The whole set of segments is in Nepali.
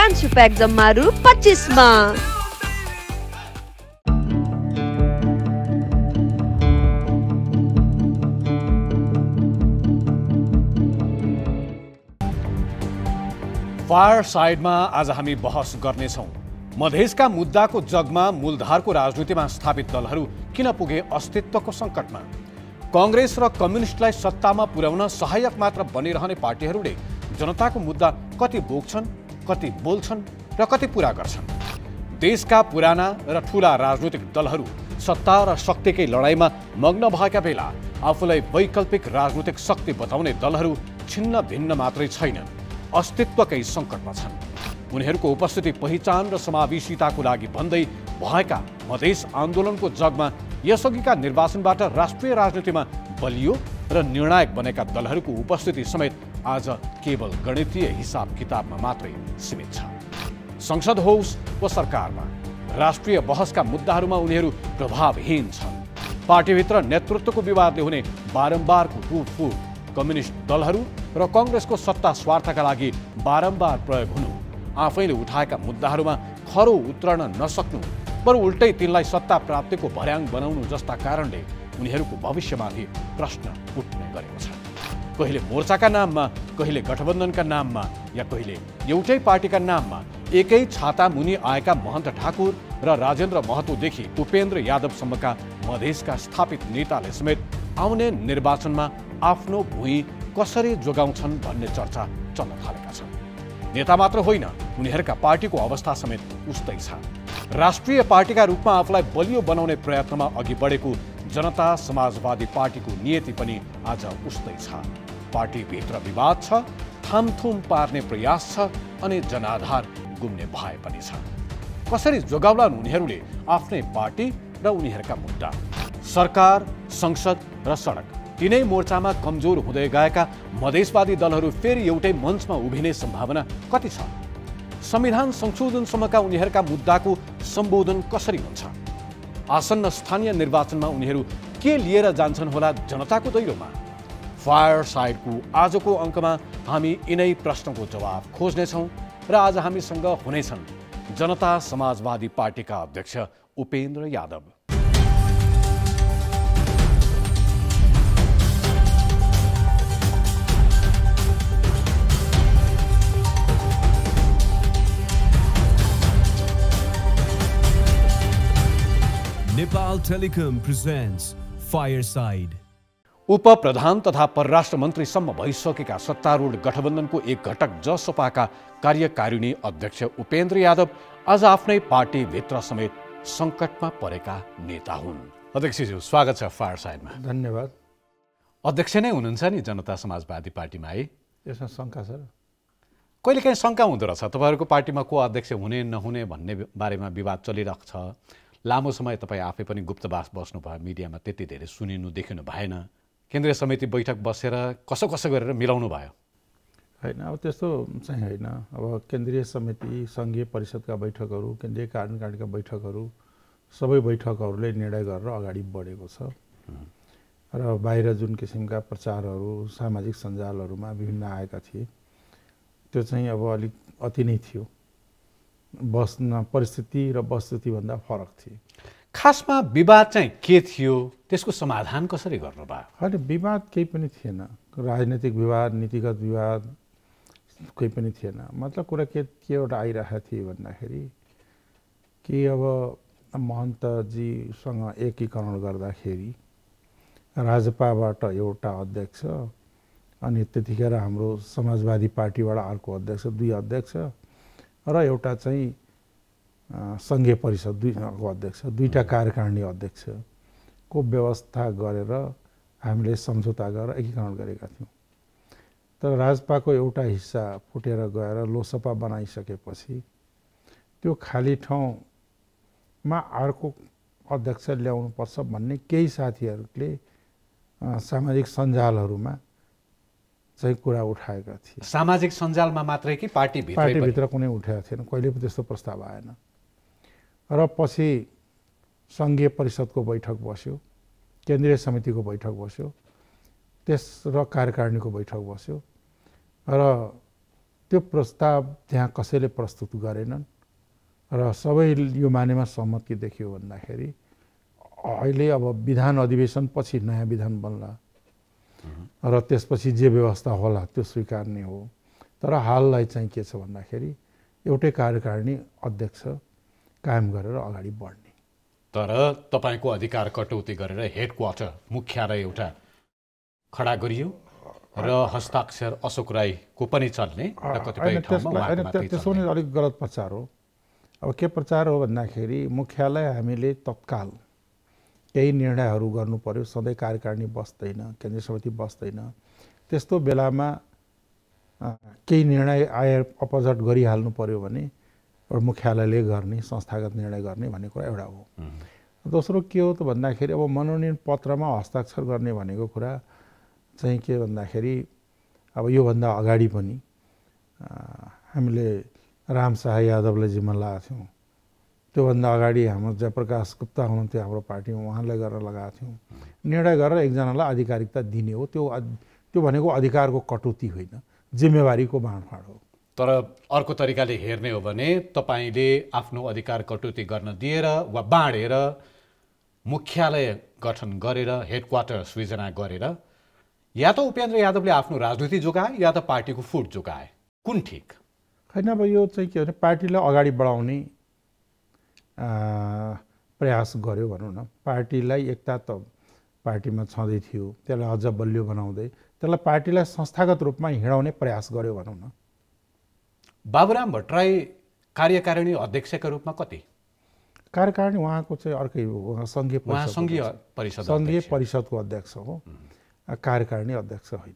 5 प्याक जम्मा रु 25 मा। फायर साइडमा आज हामी बहस गर्नेछौँ मधेसका मुद्दाको जगमा मूलधारको राजनीतिमा स्थापित दलहरू किन पुगे अस्तित्वको सङ्कटमा। कांग्रेस र कम्युनिस्टलाई सत्तामा पुर्याउन सहायक मात्र बनिरहने पार्टीहरूले जनताको मुद्दा कति बोक्छन्, कति बोल्छन् र कति पूरा गर्छन्। देशका पुराना र ठूला राजनीतिक दलहरू सत्ता र शक्तिकै लडाईँमा मग्न भएका बेला आफूलाई वैकल्पिक राजनीतिक शक्ति बताउने दलहरू छिन्न भिन्न मात्रै छैनन्, अस्तित्वकै सङ्कटमा छन्। उनीहरूको उपस्थिति पहिचान र समावेशिताको लागि भन्दै भएका मधेस आन्दोलनको जगमा यसअघिका निर्वाचनबाट राष्ट्रिय राजनीतिमा बलियो र निर्णायक बनेका दलहरूको उपस्थिति समेत आज केवल गणितीय हिसाब किताबमा मात्रै सीमित छ। संसद होस् वा सरकारमा राष्ट्रिय बहसका मुद्दाहरूमा उनीहरू प्रभावहीन छन्। पार्टीभित्र नेतृत्वको विवादले हुने बारम्बारको टुटफुट, कम्युनिस्ट दलहरू र कांग्रेसको सत्ता स्वार्थका लागि बारम्बार प्रयोग हुनु, आफैले उठाएका मुद्दाहरूमा खरो उत्रन नसक्नु, बरु उल्टै तिनलाई सत्ता प्राप्तिको भर्याङ बनाउनु जस्ता कारणले उनीहरूको भविष्यमाथि प्रश्न उठ्ने गरेको छ। कहिले मोर्चाका नाममा, कहिले गठबन्धनका नाममा या कहिले एउटै पार्टीका नाममा एकै छाता मुनि आएका महन्त ठाकुर र राजेन्द्र महतोदेखि उपेन्द्र यादवसम्मका मधेसका स्थापित नेताले समेत आउने निर्वाचनमा आफ्नो भुइँ कसरी जोगाउँछन् भन्ने चर्चा चल्न थालेका छन्। नेता मात्र होइन, उनीहरूका पार्टीको अवस्था समेत उस्तै छ। राष्ट्रिय पार्टीका रूपमा आफूलाई बलियो बनाउने प्रयत्नमा अघि बढेको जनता समाजवादी पार्टीको नियति पनि आज उस्तै छ। पार्टीभित्र विवाद छ, थामथुम पार्ने प्रयास छ अनि जनाधार गुम्ने भए पनि छ। कसरी जोगाउलान् उनीहरूले आफ्नै पार्टी र उनीहरूका मुद्दा। सरकार, संसद र सडक तीनै मोर्चामा कमजोर हुँदै गएका मधेसवादी दलहरू फेरि एउटै मञ्चमा उभिने सम्भावना कति छ। संविधान संशोधनसम्मका उनीहरूका मुद्दाको सम्बोधन कसरी हुन्छ। आसन्न स्थानीय निर्वाचनमा उनीहरू के लिएर जान्छन् होला जनताको दैलोमा। फायर साइडको आजको अङ्कमा हामी यिनै प्रश्नको जवाब खोज्नेछौँ र आज हामीसँग हुनेछन् जनता समाजवादी पार्टीका अध्यक्ष Upendra Yadav, Nepal Telecom presents Fireside. उप प्रधान तथा परराष्ट्र मन्त्रीसम्म भइसकेका सत्तारूढ गठबन्धनको एक घटक जसपाका कार्यकारिणी अध्यक्ष उपेन्द्र यादव आज आफ्नै पार्टीभित्र समेत सङ्कटमा परेका नेता हुन्। अध्यक्षज्यू, स्वागत छ फायरसाइडमा। धन्यवाद। अध्यक्ष नै हुनुहुन्छ नि जनता समाजवादी पार्टीमा, है? यसमा शङ्का छ? कहिलेकाहीँ शङ्का हुँदो रहेछ तपाईँहरूको पार्टीमा को अध्यक्ष हुने नहुने भन्ने बारेमा विवाद चलिरहेको छ। लामो समय तपाईँ आफै पनि गुप्तवास बस्नुभयो, मिडियामा त्यति धेरै सुनिनु देखिनु भएन। केन्द्रीय समिति बैठक बसेर कसो गरेर मिलाउनु भयो? होइन, अब त्यस्तो चाहिँ होइन। अब केन्द्रीय समिति, सङ्घीय परिषदका बैठकहरू, केन्द्रीय कार्यकारिणीका बैठकहरू, सबै बैठकहरूले निर्णय गरेर अगाडि बढेको छ र बाहिर जुन किसिमका प्रचारहरू सामाजिक सञ्जालहरूमा विभिन्न आएका थिए त्यो चाहिँ अब अलिक अति नै थियो। बस्न परिस्थिति र वस्तुस्थितिभन्दा फरक थिए। खासमा विवाद चाहिँ के थियो, त्यसको समाधान कसरी गर्नुभयो? होइन, विवाद केही पनि थिएन। राजनीतिक विवाद, नीतिगत विवाद केही पनि थिएन। मतलब कुरा के एउटा आइरहेको थियो भन्दाखेरि कि अब महन्तजीसँग एकीकरण गर्दाखेरि राजपाबाट एउटा अध्यक्ष अनि त्यतिखेर हाम्रो समाजवादी पार्टीबाट अर्को अध्यक्ष, दुई अध्यक्ष र एउटा चाहिँ सङ्घीय परिषद दुईको अध्यक्ष, दुईटा कार्यकारिणी अध्यक्षको व्यवस्था गरेर हामीले सम्झौता गरेर एकीकरण गरेका थियौँ। तर राजपाको एउटा हिस्सा फुटेर गएर लोसपा बनाइसकेपछि त्यो खाली ठाउँमा अर्को अध्यक्ष ल्याउनुपर्छ भन्ने केही साथीहरूले सामाजिक सञ्जालहरूमा चाहिँ कुरा उठाएका थिए। सामाजिक सञ्जालमा मात्रै कि पार्टीभित्र कुनै उठाएको थिएन, कहिले पनि त्यस्तो प्रस्ताव आएन। र पछि सङ्घीय परिषदको बैठक बस्यो, केन्द्रीय समितिको बैठक बस्यो, त्यस र कार्यकारिणीको बैठक बस्यो र त्यो प्रस्ताव त्यहाँ कसैले प्रस्तुत गरेनन् र सबै यो मानेमा सहमति देखियो भन्दाखेरि अहिले अब विधान अधिवेशन पछि नयाँ विधान बन्ला र त्यसपछि जे व्यवस्था होला त्यो स्वीकार्ने हो। तर हाललाई चाहिँ के छ भन्दाखेरि एउटै कार्यकारिणी अध्यक्ष कायम गरेर अगाडि बढ्ने। तर तपाईँको अधिकार कटौती गरेर हेडक्वार्टर मुख्यालय एउटा खडा गरियो र हस्ताक्षर अशोक राईको पनि चल्ने र कतिपय ठाउँमा उहाँको मात्रै त्यसो चल्ने। भने अलिक गलत प्रचार हो। अब के प्रचार हो भन्दाखेरि मुख्यालय हामीले तत्काल केही निर्णयहरू गर्नु पर्यो, सधैँ कार्यकारिणी बस्दैन, केन्द्रीय समिति बस्दैन, त्यस्तो बेलामा केही निर्णय आए अपझट गरिहाल्नु पर्यो भने मुख्यालयले गर्ने, संस्थागत निर्णय गर्ने भन्ने कुरा एउटा हो। दोस्रो के हो त भन्दाखेरि अब मनोनयन पत्रमा हस्ताक्षर गर्ने भनेको कुरा चाहिँ के भन्दाखेरि अब योभन्दा अगाडि पनि हामीले रामशाह यादवलाई जिम्मा लगाएको थियौँ। त्योभन्दा अगाडि हाम्रो जयप्रकाश गुप्ता हुनुहुन्थ्यो हाम्रो पार्टीमा, उहाँलाई गरेर लगाएको थियौँ। निर्णय गरेर एकजनालाई आधिकारिकता दिने हो। त्यो भनेको अधिकारको कटौती होइन, जिम्मेवारीको बाँडफाँड हो। तर अर्को तरिकाले हेर्ने हो भने तपाईँले आफ्नो अधिकार कटौती गर्न दिएर वा बाँडेर मुख्यालय गठन गरेर हेडक्वार्टर सृजना गरेर या त उपेन्द्र यादवले आफ्नो राजनीति जोगाए या त पार्टीको फुट जोगाए, कुन ठिक? होइन, अब यो चाहिँ के भने पार्टीलाई अगाडि बढाउने प्रयास गर्यो भनौँ न। पार्टीलाई एकता त पार्टीमा छँदै थियो, त्यसलाई अझ बलियो बनाउँदै त्यसलाई पार्टीलाई संस्थागत रूपमा हिँडाउने प्रयास गर्यो भनौँ न। बाबुराम भट्टराई कार्यकारिणी अध्यक्षका रूपमा कति? कार्यकारिणी उहाँको चाहिँ अर्कै हो, सङ्घीय परिषदको अध्यक्ष हो, कार्यकारिणी अध्यक्ष होइन।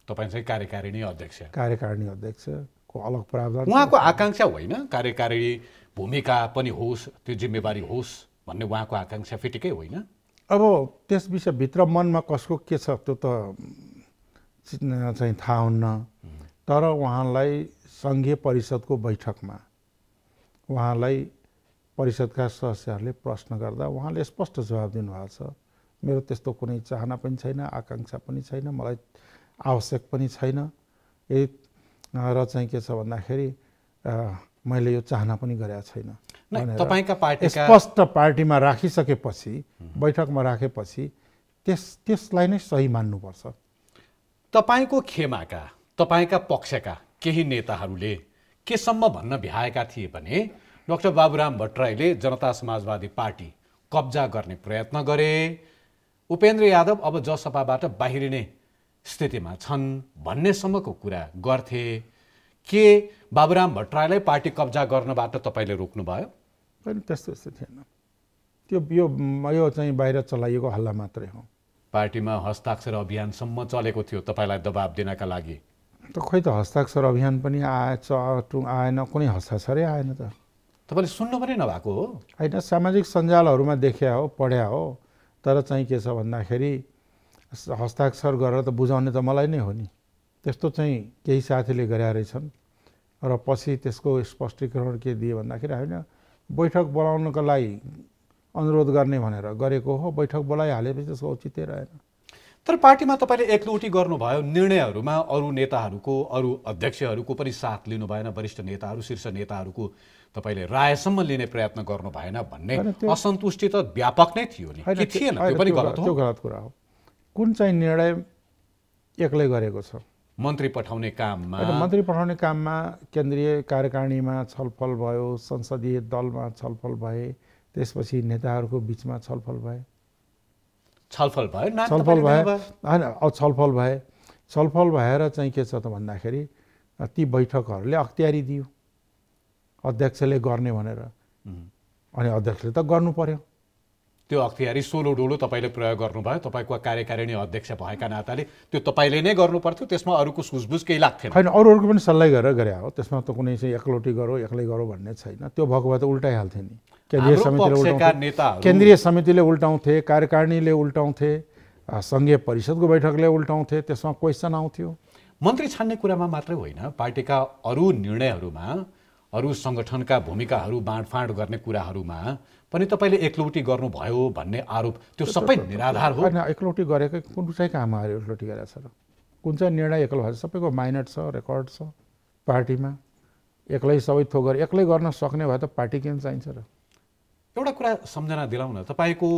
तपाईँ चाहिँ कार्यकारिणी अध्यक्ष। कार्यकारिणी अध्यक्षको अलग प्रावधान। उहाँको आकाङ्क्षा होइन कार्यकारिणी भूमिका पनि होस्, त्यो जिम्मेवारी होस् भन्ने उहाँको आकाङ्क्षा फिटिकै होइन? अब त्यस विषयभित्र मनमा कसको के छ त्यो त चाहिँ थाहा हुन्न। तर उहाँलाई सङ्घीय परिषदको बैठकमा उहाँलाई परिषदका सदस्यहरूले प्रश्न गर्दा उहाँले स्पष्ट जवाब दिनुभएको छ, मेरो त्यस्तो कुनै चाहना पनि छैन, आकाङ्क्षा पनि छैन, मलाई आवश्यक पनि छैन। र चाहिँ के छ भन्दाखेरि मैले यो चाहना पनि गरेको छैन। तपाईँका पार्टीका स्पष्ट पार्टीमा राखिसकेपछि, बैठकमा राखेपछि त्यसलाई नै सही मान्नुपर्छ। तपाईँको खेमाका, तपाईँका पक्षका केही नेताहरूले केसम्म भन्न भ्याएका थिए भने डाक्टर बाबुराम भट्टराईले जनता समाजवादी पार्टी कब्जा गर्ने प्रयत्न गरे, उपेन्द्र यादव अब जसपाबाट बाहिरिने स्थितिमा छन् भन्नेसम्मको कुरा गर्थे। के बाबुराम भट्टराईलाई पार्टी कब्जा गर्नबाट तपाईँले रोक्नुभयो? होइन, त्यस्तो थिएन। यो चाहिँ बाहिर चलाइएको हल्ला मात्रै हो। पार्टीमा हस्ताक्षर अभियानसम्म चलेको थियो तपाईँलाई दबाब दिनका लागि। त खोइ त हस्ताक्षर अभियान पनि आएन, कुनै हस्ताक्षरै आएन त। तपाईँले सुन्नु पनि नभएको हो? होइन, सामाजिक सञ्जालहरूमा देखिया हो, पढ्या हो। तर चाहिँ के छ भन्दाखेरि हस्ताक्षर गरेर त बुझाउने त मलाई नै हो नि। त्यस्तो चाहिँ केही साथीले गरेका रहेछन् र पछि त्यसको स्पष्टीकरण के दिए भन्दाखेरि होइन, बैठक बोलाउनको लागि अनुरोध गर्ने भनेर गरेको हो, बैठक बोलाइहालेपछि त्यसको औचित्य रहेन। तर पार्टीमा तपाईँले एकलौटी गर्नुभयो, निर्णयहरूमा अरू नेताहरूको, अरू अध्यक्षहरूको पनि साथ लिनु भएन, वरिष्ठ नेताहरू, शीर्ष नेताहरूको तपाईँले रायसम्म लिने प्रयत्न गर्नु भएन भन्ने असन्तुष्टि त व्यापक नै थियो नि, के थिएन? त्यो पनि गलत हो। त्यो गलत कुरा हो। कुन चाहिँ निर्णय एक्लै गरेको छ? मन्त्री पठाउने काममा, मन्त्री पठाउने काममा केन्द्रीय कार्यकारिणीमा छलफल भयो, संसदीय दलमा छलफल भए, त्यसपछि नेताहरूको बिचमा छलफल भए। छलफल भयो होइन, छलफल भएर चाहिँ के छ त भन्दाखेरि ती बैठकहरूले अख्तियारी दियो अध्यक्षले गर्ने भनेर, अनि अध्यक्षले त गर्नु पर्यो। त्यो अख्तियारी सोलो डोलो तपाईँले प्रयोग गर्नुभयो। तपाईँको कार्यकारिणी अध्यक्ष भएका नाताले त्यो तपाईँले नै गर्नु पर्थ्यो, त्यसमा अरूको सुझबुझ केही लाग्थेन? होइन, अरूहरूको पनि सल्लाह गरेर गरे हो, त्यसमा त कुनै चाहिँ एकलौटी गरौँ एक्लै गरौँ भन्ने छैन। त्यो भएको भए त उल्टाइहाल्थे नि। केन्द्रीय समितिले उल्टाउँथे, कार्यकारिणीले उल्टाउँथे, सङ्घीय परिषदको बैठकले उल्टाउँथे, त्यसमा क्वेसन आउँथ्यो। मन्त्री छान्ने कुरामा मात्रै होइन, पार्टीका अरू निर्णयहरूमा, अरू सङ्गठनका भूमिकाहरू बाँडफाँड गर्ने कुराहरूमा पनि तपाईँले एकलौटी गर्नुभयो भन्ने आरोप, त्यो सबै निराधार हो? होइन, एकलौटी गरेकै कुन चाहिँ काम आयो? एकलौटी गरेको छ र कुन चाहिँ निर्णय एकलो भएको? सबैको माइनट छ, रेकर्ड छ। पार्टीमा एक्लै सबै थोक गरेर एक्लै गर्न सक्ने भए त पार्टी किन चाहिन्छ र? एउटा कुरा सम्झना दिलाउन, तपाईँको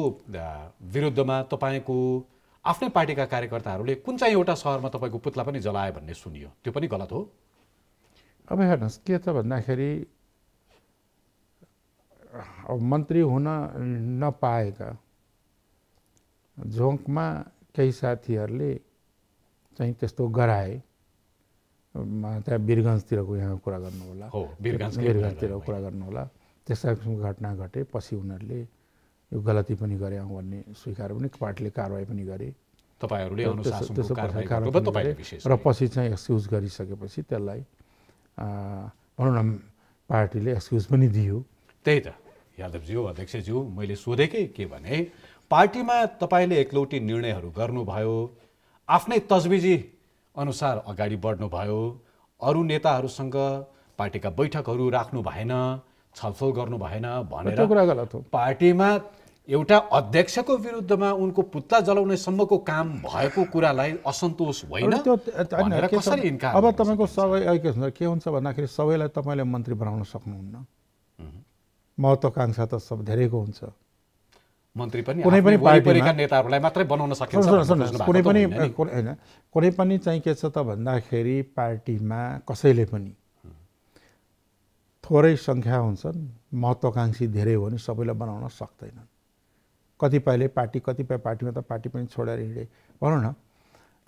विरुद्धमा तपाईँको आफ्नै पार्टीका कार्यकर्ताहरूले कुन चाहिँ एउटा सहरमा तपाईँको पुतला पनि जलायो भन्ने सुनियो, त्यो पनि गलत हो? अब हेर्नुहोस् के त भन्दाखेरि अब मन्त्री हुन नपाएका झोंकमा केही साथीहरूले चाहिँ त्यस्तो गराए। त्यहाँ वीरगन्जतिरको यहाँ कुरा गर्नु होला, वीरगन्जतिरको कुरा गर्नु होला, त्यस्ता किसिमको घटना घटे। पछि उनीहरूले यो गलती पनि गरे भन्ने स्वीकार पनि पार्टीले कारवाही पनि गरे। र पछि चाहिँ एक्सक्युज गरिसकेपछि त्यसलाई भनौँ न पार्टीले एक्सक्युज पनि दियो। त्यही त यादवज्यू, अध्यक्षज्यू, मैले सोधेकै के भने पार्टीमा तपाईँले एकलौटी निर्णयहरू गर्नुभयो, आफ्नै तजविजी अनुसार अगाडि बढ्नुभयो, अरू नेताहरूसँग पार्टीका बैठकहरू राख्नु भएन, छलफल गर्नु भएन भनेर कुरा गलत हो। पार्टीमा एउटा अध्यक्षको विरुद्धमा उनको पुतला जलाउने सम्मको काम भएको कुरालाई असन्तोष होइन भनेर कसरी इन्कार? अब तपाईँको सबै के हुन्छ भन्दाखेरि सबैलाई तपाईँले मन्त्री बनाउन सक्नुहुन्न। महत्त्वाकांक्षा त सब धेरैको हुन्छ। मन्त्री पनि कुनै पनि पार्टीका नेताहरूलाई मात्रै बनाउन सकिन्छ? कुनै पनि चाहिँ के छ त भन्दाखेरि पार्टीमा कसैले पनि थोरै सङ्ख्या हुन्छन्, महत्त्वाकांक्षी धेरै हो भने सबैलाई बनाउन सक्दैनन्। कतिपय पार्टीमा त पार्टी पनि छोडेर हिँडे। भनौँ न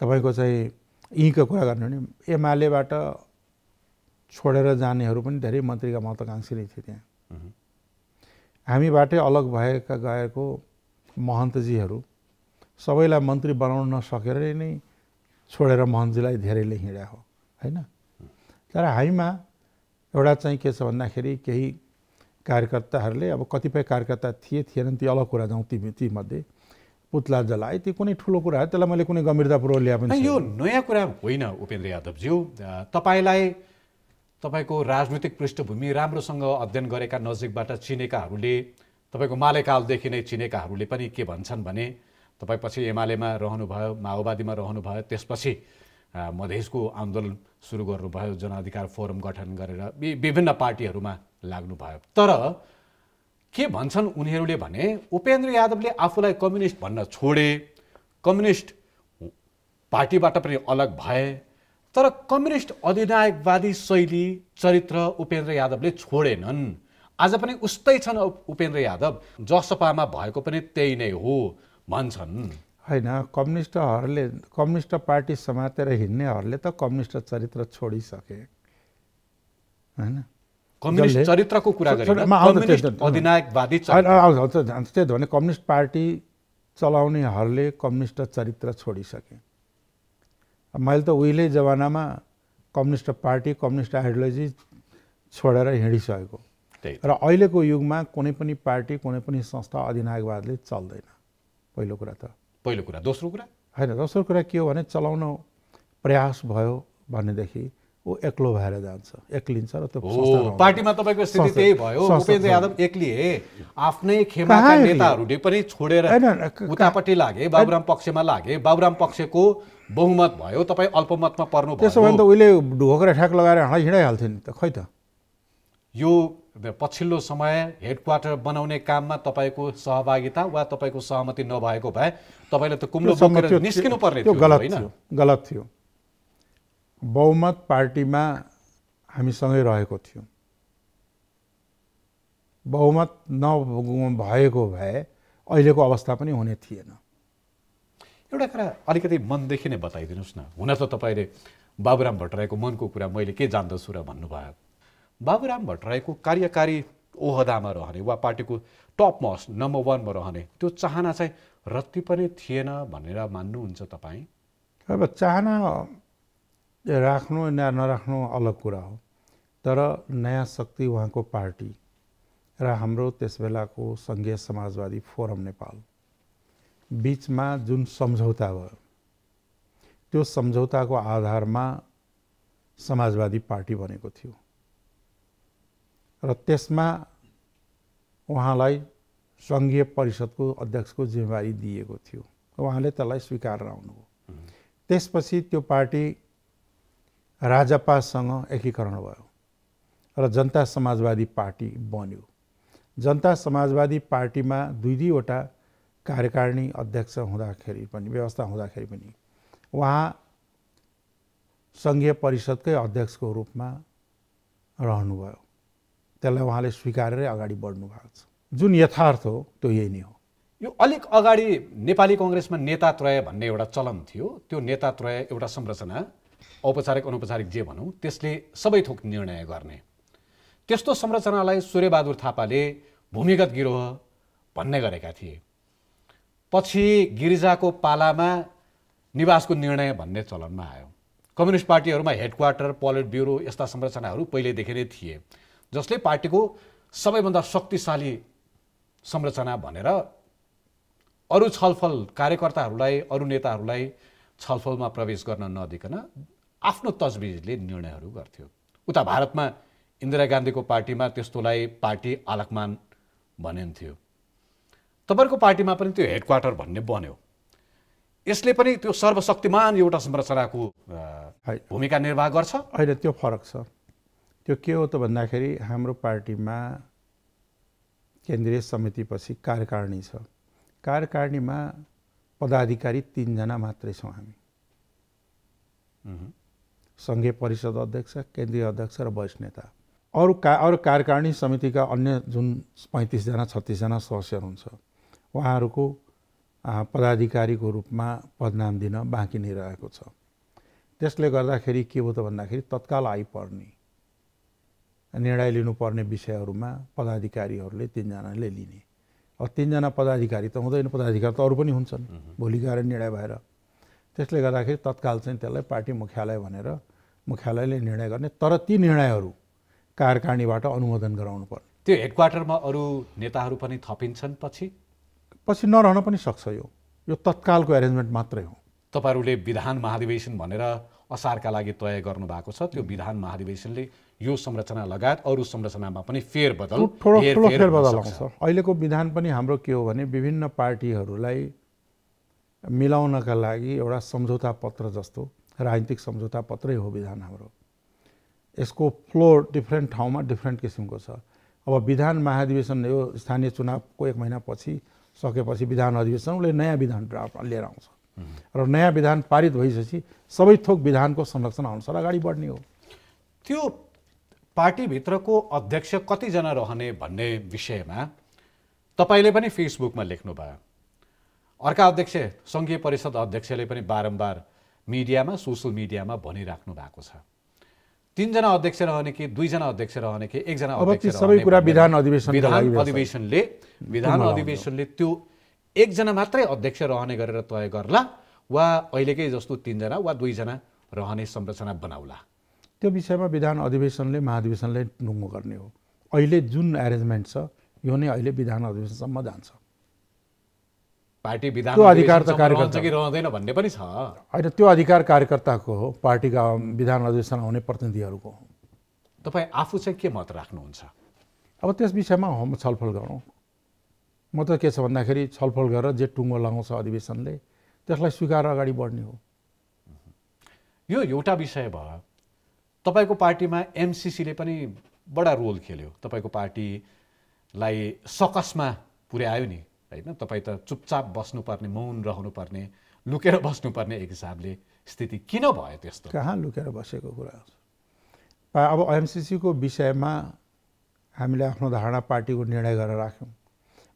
तपाईँको चाहिँ यहीँको कुरा गर्नु भने एमालेबाट छोडेर जानेहरू पनि धेरै मन्त्रीका महत्त्वाकांक्षी नै थिए। त्यहाँ हामीबाटै अलग भएका गएको महन्तजीहरू सबैलाई मन्त्री बनाउन नसकेर नै छोडेर महन्तजीलाई धेरैले हिँडा हो होइन। तर हामीमा एउटा चाहिँ के छ भन्दाखेरि केही कार्यकर्ताहरूले, अब कतिपय कार्यकर्ता थिएनन्, त्यो अलग कुरा जाउँ, तीमध्ये पुतला जलाए त्यो कुनै ठुलो कुरा हो, त्यसलाई मैले कुनै गम्भीरतापूर्वक ल्या पनि। यो नयाँ कुरा होइन उपेन्द्र यादवज्यू। तपाईँलाई तपाईँको राजनीतिक पृष्ठभूमि राम्रोसँग अध्ययन गरेका, नजिकबाट चिनेकाहरूले, तपाईँको मालेकालदेखि नै चिनेकाहरूले पनि के भन्छन् भने तपाईँ पछि एमालेमा रहनुभयो, माओवादीमा रहनुभयो, त्यसपछि मधेसको आन्दोलन सुरु गर्नुभयो, जनअधिकार फोरम गठन गरेर विभिन्न पार्टीहरूमा लाग्नुभयो। तर के भन्छन् उनीहरूले भने उपेन्द्र यादवले आफूलाई कम्युनिस्ट भन्न छोडे, कम्युनिस्ट पार्टीबाट पनि अलग भए, तर कम्युनिस्ट अधिनायकवादी शैली चरित्र उपेन्द्र यादवले छोडेनन्। आज पनि उस्तै छन् उपेन्द्र यादव, जसपामा भएको पनि त्यही नै हो भन्छन्। होइन, कम्युनिस्ट पार्टी समातेर हिँड्नेहरूले त कम्युनिस्ट चरित्र छोडिसके होइन। कम्युनिस्ट चरित्रको कुरा गरेर अधिनायकवादी त्यही भने कम्युनिस्ट पार्टी चलाउनेहरूले कम्युनिस्ट चरित्र छोडिसके। मैले त उहिले जमानामा कम्युनिस्ट पार्टी, कम्युनिस्ट आइडियोलोजी छोडेर हिँडिसकेको र अहिलेको युगमा कुनै पनि पार्टी, कुनै पनि संस्था अधिनायकवादले चल्दैन। पहिलो कुरा त पहिलो कुरा। दोस्रो कुरा होइन, दोस्रो कुरा के हो भने चलाउन प्रयास भयो भनेदेखि ऊ एक्लो भएर जान्छ, एक्लिन्छ र त्यो पार्टीमा तपाईँको स्थिति त्यही भयो। उपेन्द्र यादव एक्लिए, आफ्नै खेमाका नेताहरूले पनि छोडेर उतापट्टि लागे, बाबुराम पक्षमा लागे, बाबुराम पक्षको बहुमत भयो, तपाईँ अल्पमतमा पर्नु भयो। त्यसो भने त उहिले ढोकेर ठ्याक लगाएर हिँडाइहाल्थ्यो नि त, खै त। यो पछिल्लो समय हेडक्वार्टर बनाउने काममा तपाईँको सहभागिता वा तपाईँको सहमति नभएको भए तपाईँले त कुम्लो बोकेर निस्किनु पर्ने थियो। गलत थियो। बहुमत पार्टीमा हामीसँगै रहेको थियो। बहुमत नभएको भए अहिलेको अवस्था पनि हुने थिएन। एउटा कुरा अलिकति मनदेखि नै बताइदिनुहोस् न। हुन त तपाईँले बाबुराम भट्टराईको मनको कुरा मैले के जान्दछु र भन्नुभयो। बाबुराम भट्टराईको कार्यकारी ओहदामा रहने वा पार्टीको टप मोस्ट नम्बर 1 मा रहने त्यो चाहना चाहिँ रत्ति पनि थिएन भनेर मान्नुहुन्छ तपाईँ? अब चाहना राख्नु या नराख्नु अलग कुरा हो, तर नयाँ शक्ति उहाँको पार्टी र हाम्रो त्यस बेलाको सङ्घीय समाजवादी फोरम नेपाल बीचमा जुन सम्झौता भयो, त्यो सम्झौताको आधारमा समाजवादी पार्टी बनेको थियो र त्यसमा उहाँलाई सङ्घीय परिषदको अध्यक्षको जिम्मेवारी दिएको थियो। उहाँले त्यसलाई स्वीकारेर आउनुभयो। त्यसपछि त्यो पार्टी राजपासँग एकीकरण भयो र जनता समाजवादी पार्टी बन्यो। जनता समाजवादी पार्टीमा दुईवटा कार्यकारिणी अध्यक्ष हुँदाखेरि पनि व्यवस्था हुँदाखेरि पनि उहाँ सङ्घीय परिषदकै अध्यक्षको रूपमा रहनुभयो। त्यसलाई उहाँले स्वीकारेर अगाडि बढ्नु भएको छ। जुन यथार्थ हो त्यो यही नै हो। यो अलिक अगाडि नेपाली कङ्ग्रेसमा नेतात्रय भन्ने एउटा चलन थियो। त्यो नेतात्रय एउटा संरचना, औपचारिक अनौपचारिक जे भनौँ, त्यसले सबै थोक निर्णय गर्ने। त्यस्तो संरचनालाई सूर्यबहादुर थापाले भूमिगत गिरोह भन्ने गरेका थिए। पछि गिरिजाको पालामा निवासको निर्णय भन्ने चलनमा आयो। कम्युनिस्ट पार्टीहरूमा हेडक्वार्टर, पोलिट ब्युरो यस्ता संरचनाहरू पहिलेदेखि नै थिए, जसले पार्टीको सबैभन्दा शक्तिशाली संरचना भनेर अरू छलफल कार्यकर्ताहरूलाई, अरू नेताहरूलाई छलफलमा प्रवेश गर्न नदिकन आफ्नो तजविजले निर्णयहरू गर्थ्यो। उता भारतमा इन्दिरा गान्धीको पार्टीमा त्यस्तोलाई पार्टी आलकमान भनिन्थ्यो। तपाईँहरूको पार्टीमा पनि त्यो हेडक्वार्टर भन्ने बन्यो। यसले पनि त्यो सर्वशक्तिमान एउटा संरचनाको भूमिका निर्वाह गर्छ। होइन, त्यो फरक छ। त्यो के हो त भन्दाखेरि हाम्रो पार्टीमा केन्द्रीय समितिपछि कार्यकारिणी छ। कार्यकारिणीमा पदाधिकारी 3 जना मात्रै छौँ हामी। सङ्घीय परिषद अध्यक्ष, केन्द्रीय अध्यक्ष र वरिष्ठ नेता। अरू कार्यकारिणी समितिका अन्य जुन 35 जना 36 जना सदस्य हुनुहुन्छ उहाँहरूको पदाधिकारीको रूपमा पदनाम दिन बाँकी नै रहेको छ। त्यसले गर्दाखेरि के हो त भन्दाखेरि तत्काल आइपर्ने निर्णय लिनुपर्ने विषयहरूमा पदाधिकारीहरूले 3 जनाले लिने। अब 3 जना पदाधिकारी त हुँदैन, पदाधिकारी त अरू पनि हुन्छन् भोलि गएर निर्णय भएर। त्यसले गर्दाखेरि तत्काल चाहिँ त्यसलाई पार्टी मुख्यालय भनेर मुख्यालयले निर्णय गर्ने। तर ती निर्णयहरू कार्यकारिणीबाट अनुमोदन गराउनु पर्ने। त्यो हेडक्वार्टरमा अरू नेताहरू पनि थपिन्छन् पछि नरहन पनि सक्छ। यो तत्कालको एरेन्जमेन्ट मात्रै हो। तपाईँहरूले विधान महाधिवेशन भनेर असारका लागि तय गर्नुभएको छ। त्यो विधान महाधिवेशनले यो संरचना लगायत अरू संरचनामा पनि फेरबदल आउँछ। अहिलेको विधान पनि हाम्रो के हो भने विभिन्न पार्टीहरूलाई मिलाउनका लागि एउटा सम्झौता पत्र जस्तो राजनीतिक सम्झौता पत्रै हो विधान हाम्रो। यसको फ्लो डिफ्रेन्ट ठाउँमा डिफ्रेन्ट किसिमको छ। अब विधान महाधिवेशन यो स्थानीय चुनावको 1 महिनापछि सकेपछि विधान अधिवेशन उसले नयाँ विधान ड्राफ्ट लिएर आउँछ र नयाँ विधान पारित भइसकेपछि सबै थोक विधानको संरक्षण अनुसार अगाडि बढ्ने हो। त्यो पार्टीभित्रको अध्यक्ष कतिजना रहने भन्ने विषयमा तपाईँले पनि फेसबुकमा लेख्नुभयो। अर्का अध्यक्ष सङ्घीय परिषद अध्यक्षले पनि बारम्बार मिडियामा, सोसल मिडियामा भनिराख्नु भएको छ 3 जना अध्यक्ष रहने कि 2 जना अध्यक्ष रहने कि 1 जना अध्यक्ष सबै कुरा विधान अधिवेशनले त्यो 1 जना मात्रै अध्यक्ष रहने गरेर तय गर्ला वा अहिलेकै जस्तो 3 जना वा 2 जना रहने संरचना बनाउला। त्यो विषयमा विधान अधिवेशनले महाधिवेशनले ढुङ्गो गर्ने हो। अहिले जुन एरेन्जमेन्ट छ यो नै अहिले विधान अधिवेशनसम्म जान्छ। पार्टी विधान अधिकार त कार्यकर्ता कि रहँदैन भन्ने पनि छ। होइन, त्यो अधिकार कार्यकर्ताको हो, पार्टीका विधान अधिवेशन आउने प्रतिनिधिहरूको हो। तपाईँ आफू चाहिँ के मत राख्नुहुन्छ? अब त्यस विषयमा हम छलफल गरौँ। म त के छ भन्दाखेरि छलफल गरेर जे टुङ्गो लगाउँछ अधिवेशनले त्यसलाई स्वीकारेर अगाडि बढ्ने हो। यो एउटा विषय भयो। तपाईँको पार्टीमा एमसिसीले पनि बडा रोल खेल्यो। तपाईँको पार्टीलाई सकसमा पुर्यायो नि, होइन? तपाईँ त चुपचाप बस्नुपर्ने, मौन रहनुपर्ने, लुकेर बस्नुपर्ने एक हिसाबले स्थिति किन भयो त्यस्तो? कहाँ लुकेर बसेको कुरा हो। अब एमसिसीको विषयमा हामीले आफ्नो धारणा पार्टीको निर्णय गरेर राख्यौँ।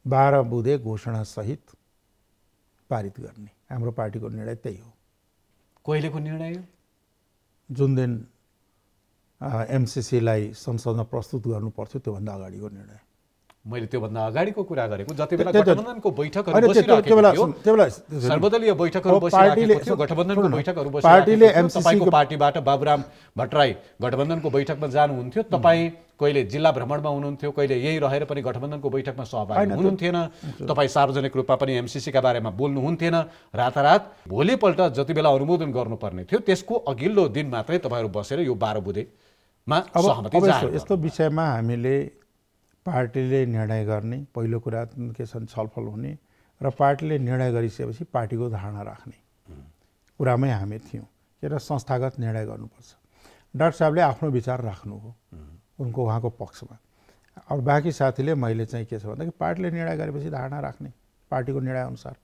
12 बुँदे घोषणासहित पारित गर्ने हाम्रो पार्टीको निर्णय त्यही हो। कहिलेको निर्णय? जुन दिन एमसिसीलाई संसदमा प्रस्तुत गर्नुपर्थ्यो त्योभन्दा अगाडिको निर्णय। मैले त्योभन्दा अगाडिको कुरा गरेको। जति बेला गठबन्धनको बैठकहरू बसिरहेको थियो, सर्वदलीय बैठकहरू बसिरहेको थियो, गठबन्धनको बैठकहरू बसिरहेको थियो, तपाईँको पार्टीबाट बाबुराम भट्टराई गठबन्धनको बैठकमा जानुहुन्थ्यो, तपाईँ कहिले जिल्ला भ्रमणमा हुनुहुन्थ्यो, कहिले यही रहेर पनि गठबन्धनको बैठकमा सहभागी हुनुहुन्थेन, तपाईँ सार्वजनिक रूपमा पनि एमसिसीका बारेमा बोल्नुहुन्थेन। रातारात भोलिपल्ट जति बेला अनुमोदन गर्नुपर्ने थियो त्यसको अघिल्लो दिन मात्रै तपाईँहरू बसेर यो 12 बुँदेमा सहमति जाहेर। यस्तो विषयमा हामीले पार्टीले निर्णय गर्ने, पहिलो कुरा के छन् छलफल हुने र पार्टीले निर्णय गरिसकेपछि पार्टीको धारणा राख्ने कुरामै हामी थियौँ। र संस्थागत निर्णय गर्नुपर्छ। डाक्टर साहबले आफ्नो विचार राख्नु हो उनको उहाँको पक्षमा। अब बाँकी साथीले मैले चाहिँ के छ भन्दाखेरि पार्टीले निर्णय गरेपछि धारणा राख्ने, पार्टीको निर्णय अनुसार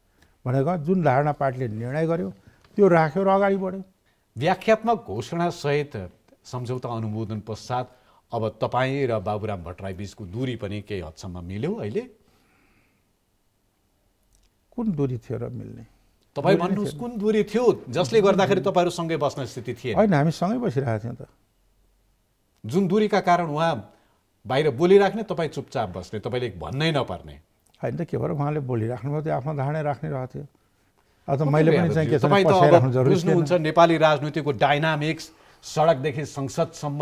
भनेको जुन धारणा पार्टीले निर्णय गर्यो त्यो राख्यो र अगाडि बढ्यो। व्याख्यात्मक घोषणासहित सम्झौता अनुमोदन पश्चात अब तपाईँ र बाबुराम भट्टराई बीचको दूरी पनि केही हदसम्म मिल्यो अहिले? कुन दूरी थियो र मिल्ने? तपाईँ भन्नुहोस् कुन दूरी थियो जसले गर्दाखेरि तपाईँहरू सँगै बस्न स्थिति थिए? होइन, हामी सँगै बसिरहेको थियौँ त। जुन दूरीका कारण उहाँ बाहिर बोलिराख्ने, तपाईँ चुपचाप बस्ने, तपाईँले भन्नै नपर्ने? होइन त, के भएर उहाँले बोलिराख्नुभयो, त्यो आफ्नो धारणा राख्ने रहेको थियो। अब त मैले पनि चाहिँ के छ तपाईँ त पछाइराख्नु अब जरुरी छैन। बुझ्नुहुन्छ नेपाली राजनीतिको डाइनामिक्स, सडकदेखि संसदसम्म,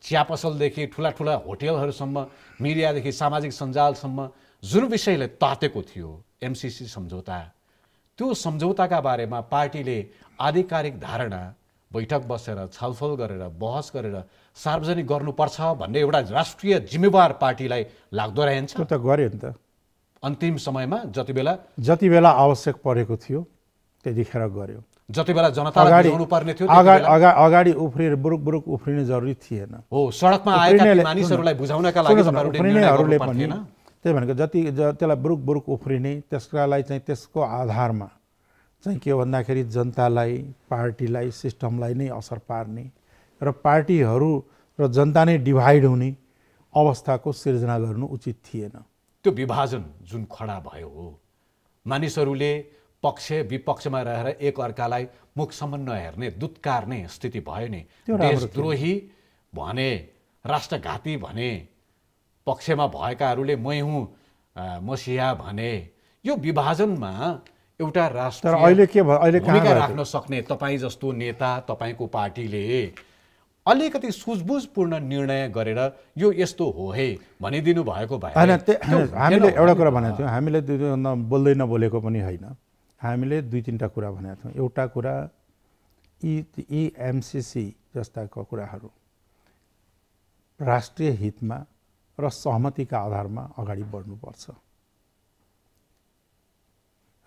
चिया पसलदेखि ठुला ठुला होटेलहरूसम्म, मिडियादेखि सामाजिक सञ्जालसम्म जुन विषयले तातेको थियो एमसीसी सम्झौता, त्यो सम्झौताका बारेमा पार्टीले आधिकारिक धारणा बैठक बसेर छलफल गरेर बहस गरेर सार्वजनिक गर्नुपर्छ भन्ने एउटा राष्ट्रिय जिम्मेवार पार्टीलाई लाग्दो रहेछ। त्यो त गर्यो नि त अन्तिम समयमा जति बेला आवश्यक परेको थियो त्यतिखेर गर्यो। जति बेला जनतालाई बुझाउनु पर्ने थियो अगाडि उफ्रिएर बुरुक उफ्रिने जरुरी थिएन। हो, सडकमा आएका मानिसहरूलाई बुझाउनका लागि उफ्रिनेहरूले पनि त्यही भनेको त्यसलाई बुरुक उफ्रिने, त्यसका लागि चाहिँ त्यसको आधारमा चाहिँ के भन्दाखेरि जनतालाई, पार्टीलाई, सिस्टमलाई नै असर पार्ने र पार्टीहरू र जनता नै डिभाइड हुने अवस्थाको सिर्जना गर्नु उचित थिएन। त्यो विभाजन जुन खडा भयो हो, मानिसहरूले पक्ष विपक्षमा रहेर एक अर्कालाई मुखसम्म नहेर्ने, दुत्कारने स्थिति भयो नि। देशद्रोही भने, राष्ट्रघाती भने, पक्षमा भएकाहरूले मै हुँ मसिहा भने, यो विभाजनमा एउटा राष्ट्रिय भूमिका राख्न सक्ने तपाईँ जस्तो नेता, तपाईँको पार्टीले अलिकति सुझबुझपूर्ण निर्णय गरेर यो यस्तो हो है भनिदिनु भएको भए हामीले एउटा कुरा भनेको थियौँ। हामीले बोल्दै नबोलेको पनि होइन, हामीले दुई तिनवटा कुरा भनेका थियौँ। एउटा कुरा यी एमसीसी जस्ताका कुराहरू राष्ट्रिय हितमा र सहमतिका आधारमा अगाडि बढ्नुपर्छ।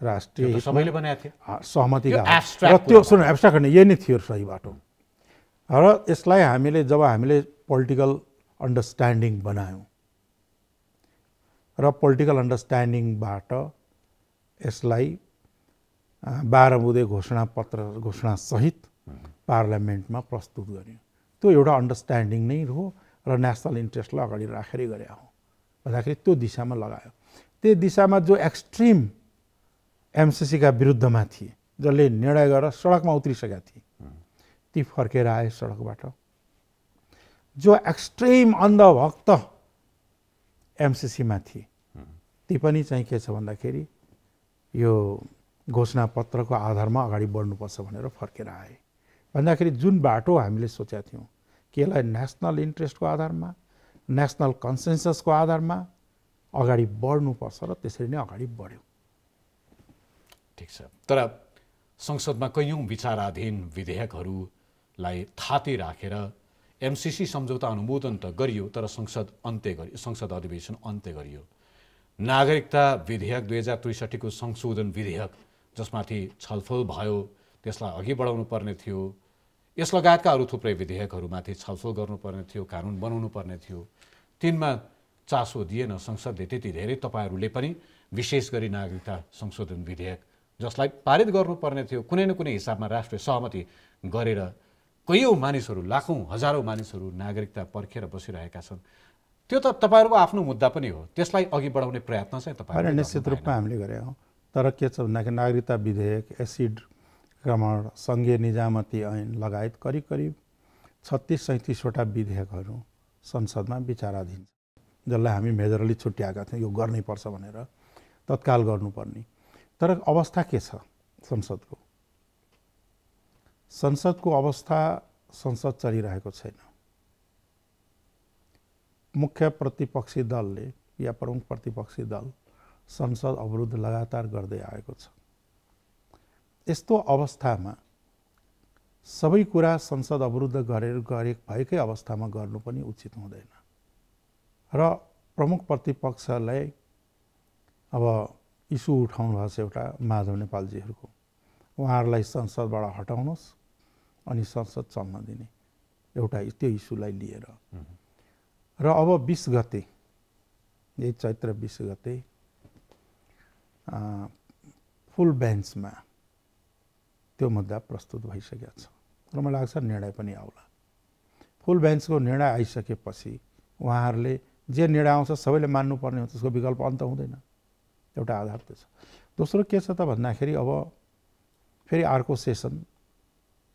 राष्ट्रिय सबैले बनाएको थियो सहमतिका र त्यो सुन एब्स्ट्राक्ट होइन, यही नै थियो सही बाटो। र यसलाई हामीले पोलिटिकल अन्डरस्ट्यान्डिङ बनायौँ र पोलिटिकल अन्डरस्ट्यान्डिङबाट यसलाई 12 बुँदे घोषणासहित पार्लियामेन्टमा प्रस्तुत गर्यो। त्यो एउटा अन्डरस्ट्यान्डिङ नै हो र नेसनल इन्ट्रेस्टलाई अगाडि राखेरै गरे हो भन्दाखेरि त्यो दिशामा लगायो। त्यो दिशामा जो एक्सट्रिम एमसीसीका विरुद्धमा थिए, जसले निर्णय गरेर सडकमा उत्रिसकेका थिए, ती फर्केर आए सडकबाट। जो एक्सट्रिम अन्धभक्त एमसीसीमा थिए, ती पनि चाहिँ के छ भन्दाखेरि यो घोषणापत्रको आधारमा अगाडि बढ्नुपर्छ भनेर फर्केर आए। भन्दाखेरि जुन बाटो हामीले सोचेका थियौँ कि यसलाई नेसनल इन्ट्रेस्टको आधारमा, नेसनल कन्सेन्ससको आधारमा अगाडि बढ्नुपर्छ र त्यसरी नै अगाडि बढ्यो। ठिक छ, तर संसदमा कैयौँ विचाराधीन विधेयकहरूलाई थाती राखेर एमसीसी सम्झौता अनुमोदन त गरियो, तर संसद अधिवेशन अन्त्य गरियो। नागरिकता विधेयक 2063 को संशोधन विधेयक जसमाथि छलफल भयो, त्यसलाई अघि बढाउनु पर्ने थियो। यस लगायतका अरू थुप्रै विधेयकहरूमाथि छलफल गर्नुपर्ने थियो, कानुन बनाउनु पर्ने थियो। तिनमा चासो दिएन संसदले त्यति धेरै। तपाईँहरूले पनि विशेष गरी नागरिकता संशोधन विधेयक जसलाई पारित गर्नुपर्ने थियो, कुनै न कुनै हिसाबमा राष्ट्रिय सहमति गरेर कैयौँ मानिसहरू, लाखौँ हजारौँ मानिसहरू नागरिकता पर्खेर बसिरहेका छन्। त्यो त तपाईँहरूको आफ्नो मुद्दा पनि हो, त्यसलाई अघि बढाउने प्रयत्न चाहिँ तपाईँ निश्चित रूपमा हामीले गरेका हौँ। तर के छ भन्दाखेरि नागरिकता विधेयक, एसिड क्रमण, सङ्घीय निजामती ऐन लगायत करिब 36-37वटा विधेयकहरू संसदमा विचाराधीन छ, जसलाई हामी मेजरली छुट्याएका थियौँ यो गर्नैपर्छ भनेर, तत्काल गर्नुपर्ने। तर अवस्था के छ संसदको? संसदको अवस्था, संसद चलिरहेको छैन। मुख्य प्रतिपक्षी दलले या प्रमुख प्रतिपक्षी दल संसद अवरुद्ध लगातार गर्दै आएको छ। यस्तो अवस्थामा सबै कुरा संसद अवरुद्ध भएकै अवस्थामा गर्नु पनि उचित हुँदैन र प्रमुख प्रतिपक्षलाई अब इस्यु उठाउनु भएको छ एउटा माधव नेपालजीहरूको, उहाँहरूलाई संसदबाट हटाउनुहोस् अनि संसद चल्न दिने। एउटा त्यो इस्युलाई लिएर। र अब 20 गते यही चैत्र 20 गते फुल बेन्चमा त्यो मुद्दा प्रस्तुत भइसकेको छ र मलाई लाग्छ निर्णय पनि आउला। फुल बेन्चको निर्णय आइसकेपछि उहाँहरूले जे निर्णय आउँछ सबैले मान्नुपर्ने हो, त्यसको विकल्प अन्त हुँदैन। एउटा आधार त्यो छ। दोस्रो के छ त भन्दाखेरि अब फेरि अर्को सेसन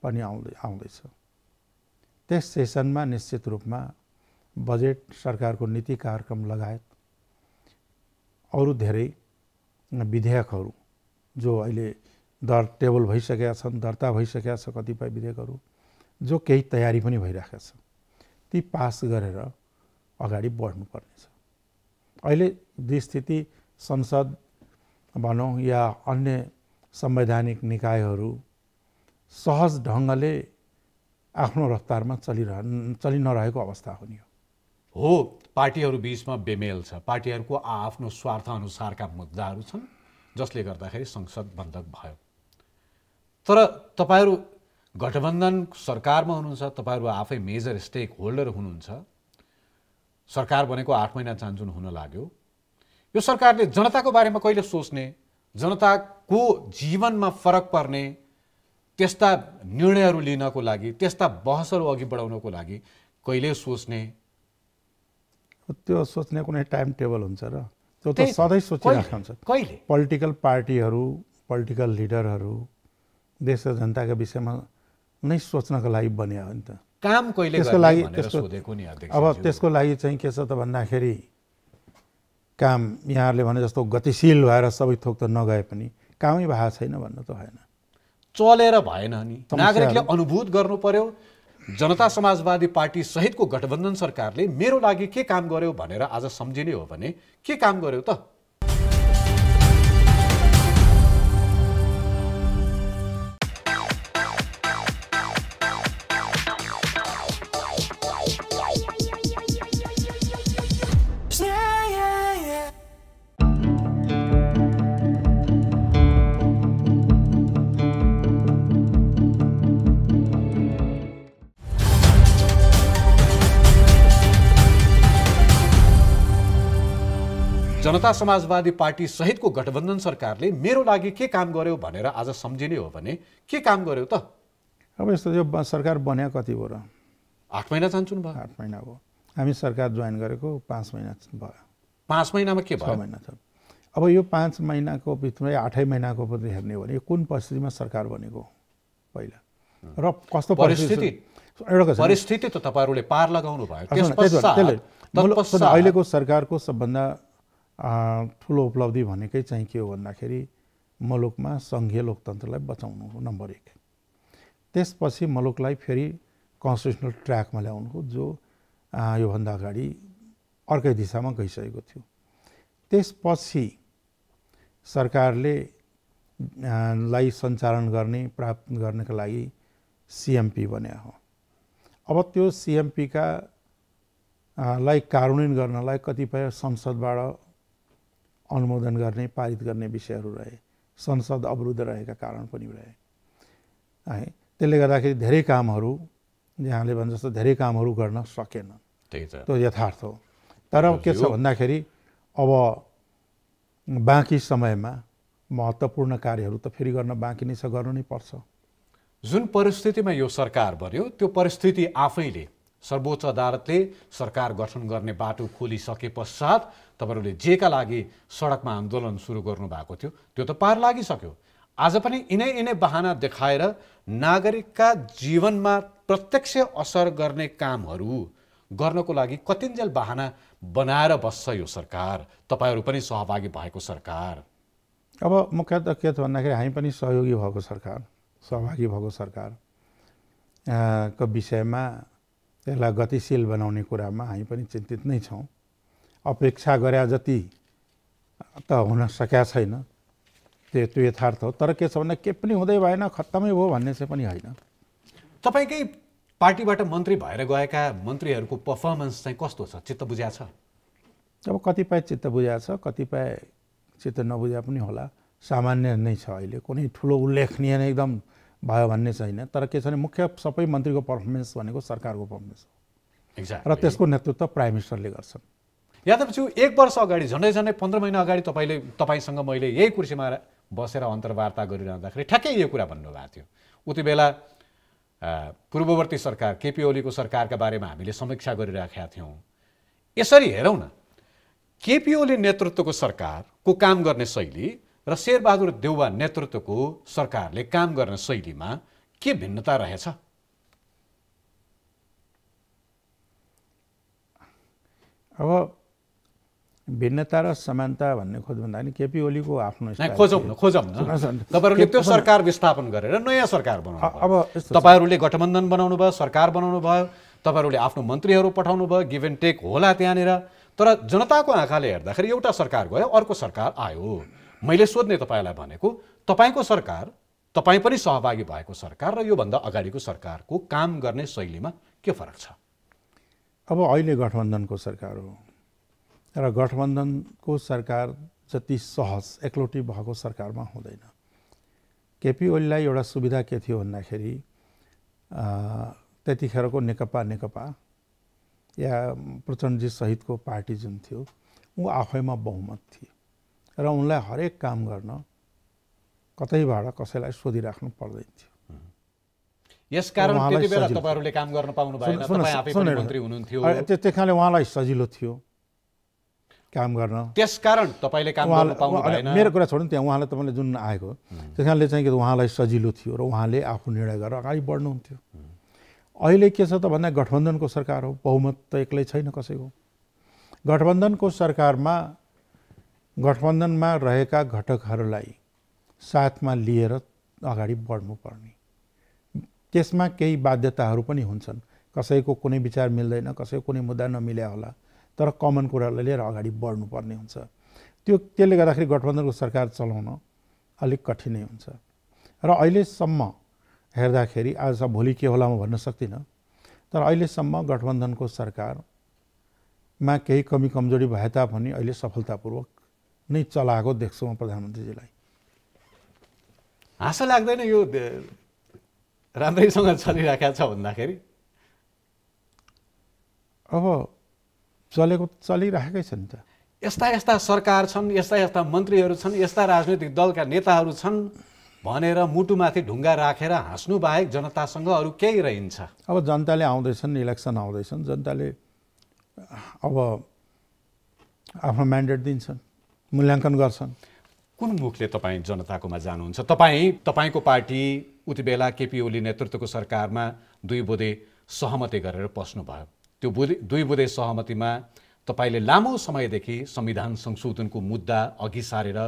पनि आउँदैछ। त्यस सेसनमा निश्चित रूपमा बजेट, सरकारको नीति कार्यक्रम लगायत अरू धेरै विधेयकहरू जो अहिले टेबल भइसकेका छन्, दर्ता भइसकेका छ कतिपय विधेयकहरू जो केही तयारी पनि भइरहेको छ, ती पास गरेर अगाडि बढ्नुपर्नेछ। अहिले दुई स्थिति संसद भनौँ या अन्य संवैधानिक निकायहरू सहज ढङ्गले आफ्नो रफ्तारमा चलि नरहेको अवस्था हो नि हो। पार्टीहरू बीचमा बेमेल छ, पार्टीहरूको आफ्नो स्वार्थ अनुसारका मुद्दाहरू छन् जसले गर्दाखेरि संसद बन्धक भयो। तर तपाईहरू गठबन्धन सरकारमा हुनुहुन्छ, तपाईहरू आफै मेजर स्टेक होल्डर हुनुहुन्छ। सरकार बनेको 8 महिना चान्चुन हुन लाग्यो। यो सरकारले जनताको बारेमा कहिले सोच्ने, जनताको जीवनमा फरक पर्ने त्यस्ता निर्णयहरू लिनको लागि, त्यस्ता बहसहरू अघि बढाउनको लागि कहिले सोच्ने? त्यो सोच्ने कुनै टाइम टेबल हुन्छ र? त्यो त सधैँ सोचिरहेको हुन्छ। कहिले पोलिटिकल पार्टीहरू, पोलिटिकल लिडरहरू देश र जनताका विषयमा नै सोच्नको लागि बन्या हो नि त। काम कहिले त्यसको लागि सोधेको नि अध्यक्ष। अब त्यसको लागि चाहिँ के छ त भन्दाखेरि काम यहाँहरूले भने जस्तो गतिशील भएर सबै थोक त नगए पनि कामै भएको छैन भन्नु त भएन। चलेर भएन नि, नागरिकले अनुभूत गर्नु पर्यो। जनता समाजवादी पार्टी सहितको गठबन्धन सरकारले मेरो लागि के काम गर्यो भनेर आज सम्झिने हो भने के काम गर्यो त? जनता समाजवादी पार्टी सहितको गठबन्धन सरकारले मेरो लागि के काम गर्यो भनेर आज सम्झिने हो भने के काम गर्यो त? अब यस्तो यो सरकार बन्या कति भयो र? 8 महिना चान्चुन भयो। 8 महिना भयो। हामी सरकार जोइन गरेको 5 महिना भयो। 5 महिनामा के भयो? 6 महिना छ। अब यो 5 महिनाको बिचमा 8 महिनाको पनि हेर्ने हो भने कुन परिस्थितिमा सरकार बनेको पहिला र कस्तो परिस्थिति त तपाईहरूले पार लगाउनु भयो। अहिलेको सरकारको सबभन्दा ठुलो उपलब्धि भनेकै चाहिँ के हो भन्दाखेरि मुलुकमा सङ्घीय लोकतन्त्रलाई बचाउनु हो नम्बर 1। त्यसपछि मुलुकलाई फेरि कन्स्टिट्युसनल ट्र्याकमा ल्याउनु हो, जो योभन्दा अगाडि अर्कै दिशामा गइसकेको थियो। त्यसपछि सरकारले लाई सञ्चालन गर्ने, प्राप्त गर्नका लागि सिएमपी बन्या हो। अब त्यो सिएमपीका लाई कार्यान्वयन गर्नलाई कतिपय संसदबाट अनुमोदन गर्ने, पारित गर्ने विषयहरू रहे। संसद अवरुद्ध रहेका कारण पनि रहे है। त्यसले गर्दाखेरि धेरै कामहरू यहाँले भने जस्तो धेरै कामहरू गर्न सकेन। त्यो यथार्थ हो। तर के छ भन्दाखेरि अब बाँकी समयमा महत्त्वपूर्ण कार्यहरू त फेरि गर्न बाँकी नै छ, गर्नु नै पर्छ। जुन परिस्थितिमा यो सरकार बन्यो त्यो परिस्थिति आफैले सर्वोच्च अदालतले सरकार गठन गर्ने बाटो खोलिसके पश्चात तपाईहरूले जेका लागि सडकमा आन्दोलन सुरु गर्नु भएको थियो त्यो त पार लागिसक्यो। आज पनि यिनै बहाना देखाएर नागरिकका जीवनमा प्रत्यक्ष असर गर्ने कामहरू गर्नको लागि कतिन्जेल बहाना बनाएर बस्छ यो सरकार, तपाईहरू पनि सहभागी भएको सरकार। अब मुख्यतः के छ भन्दाखेरि हामी पनि सहयोगी भएको सरकार, सहभागी भएको सरकार को विषयमा त्यसलाई गतिशील बनाउने कुरामा हामी पनि चिन्तित नै छौँ। अपेक्षा गरे जति त हुन सकेका छैन, त्यो यथार्थ हो। तर के छ भने के पनि हुँदै भएन, खत्तमै भयो भन्ने चाहिँ पनि होइन। तपाईँकै पार्टीबाट मन्त्री भएर गएका मन्त्रीहरूको पर्फर्मेन्स चाहिँ कस्तो छ, चित्त बुझ्या छ? अब कतिपय चित्त बुझ्या छ, कतिपय चित्त नबुझ्या पनि होला। सामान्य नै छ। अहिले कुनै ठुलो उल्लेखनीय नै एकदम भयो भन्ने छैन, तर के छ भने मुख्य सबै मन्त्रीको पर्फर्मेन्स भनेको सरकारको पर्फर्मेन्स हो एक्ज्याक्टली र त्यसको नेतृत्व प्राइम मिनिस्टरले गर्छन्। यादवज्यू 1 वर्ष अगाडि झन्डै 15 महिना अगाडि तपाईँसँग मैले यही कुर्सीमा बसेर अन्तर्वार्ता गरिरहँदाखेरि ठ्याक्कै यो कुरा भन्नुभएको थियो। उति बेला पूर्ववर्ती सरकार केपी ओलीको सरकारका बारेमा हामीले समीक्षा गरिराखेका थियौँ। यसरी हेरौँ न, केपी ओली नेतृत्वको सरकारको काम गर्ने शैली र शेरबहादुर देउवा नेतृत्वको सरकारले काम गर्ने शैलीमा के भिन्नता रहेछ? अब भिन्नता र समानता भन्ने खोज्नुभन्दा नि केपी ओलीको आफ्नो खोजौँ न तपाईँहरूले त्यो सरकार विस्थापन गरेर नयाँ सरकार बनाउनु भयो। अब तपाईँहरूले गठबन्धन बनाउनु भयो, सरकार बनाउनु भयो, तपाईँहरूले आफ्नो मन्त्रीहरू पठाउनु भयो, गिभ एन्ड टेक होला त्यहाँनिर। तर जनताको आँखाले हेर्दाखेरि एउटा सरकार गयो, अर्को सरकार आयो। मैले सोध्ने तपाईँलाई भनेको, तपाईँको सरकार, तपाईँ पनि सहभागी भएको सरकार र योभन्दा अगाडिको सरकारको काम गर्ने शैलीमा के फरक छ? अब अहिले गठबन्धनको सरकार हो र गठबन्धनको सरकार जति सहज एकलौटी भएको सरकारमा हुँदैन। केपी ओलीलाई एउटा सुविधा के थियो भन्दाखेरि त्यतिखेरको नेकपा या प्रचण्डजी सहितको पार्टी जुन थियो ऊ आफैमा बहुमत थिए र उनलाई हरेक काम गर्न कतैबाट कसैलाई सोधिराख्नु पर्दैन थियो। यसकारण त्यति बेला तपाईँहरूले काम गर्न पाउनु भएन, तपाईँ आफै पनि मन्त्री हुनुहुन्थ्यो। त्यस कारणले उहाँलाई सजिलो थियो काम गर्न, त्यसकारण तपाईँले काम गर्न पाउनु भएन। मेरो कुरा छोड्नु, त्यहाँ उहाँलाई तपाईँले जुन आएको त्यस कारणले चाहिँ कि उहाँलाई सजिलो थियो र उहाँले आफू निर्णय गरेर अगाडि बढ्नुहुन्थ्यो। अहिले के छ त भन्दा गठबन्धनको सरकार हो, बहुमत त एक्लै छैन कसैको। गठबन्धनको सरकारमा गठबन्धनमा रहेका घटकहरूलाई साथमा लिएर अगाडि बढ्नुपर्ने, त्यसमा केही बाध्यताहरू पनि हुन्छन्। कसैको कुनै विचार मिल्दैन, कसैको कुनै मुद्दा नमिल्या होला, तर कमन कुरालाई लिएर अगाडि बढ्नुपर्ने हुन्छ। त्यसले गर्दाखेरि गठबन्धनको सरकार चलाउन अलिक कठिनै हुन्छ। र अहिलेसम्म हेर्दाखेरि आज भोलि के होला म भन्न सक्दिनँ, तर अहिलेसम्म गठबन्धनको सरकारमा केही कमी कमजोरी भए तापनि अहिले सफलतापूर्वक नै चलाएको देख्छु म प्रधानमन्त्रीजीलाई। आशा लाग्दैन यो राम्रैसँग चलिरहेको छ भन्दाखेरि? अब चलेको चलिरहेकै छ नि त। यस्ता सरकार छन्, यस्ता मन्त्रीहरू छन्, यस्ता राजनैतिक दलका नेताहरू छन् भनेर मुटुमाथि ढुङ्गा राखेर हाँस्नु बाहेक जनतासँग अरू केही रहन्छ? अब जनताले आउँदैछन्, इलेक्सन आउँदैछन्, जनताले अब आफ्नो म्यान्डेट दिन्छन्, मूल्याङ्कन गर्छन्। कुन मुखले तपाईँ जनताकोमा जानुहुन्छ? तपाईँको पार्टी उति बेला केपी ओली नेतृत्वको सरकारमा 2 बुँदे सहमति गरेर पस्नुभयो। त्यो 2 बुँदे सहमतिमा तपाईँले लामो समयदेखि संविधान संशोधनको मुद्दा अघि सारेर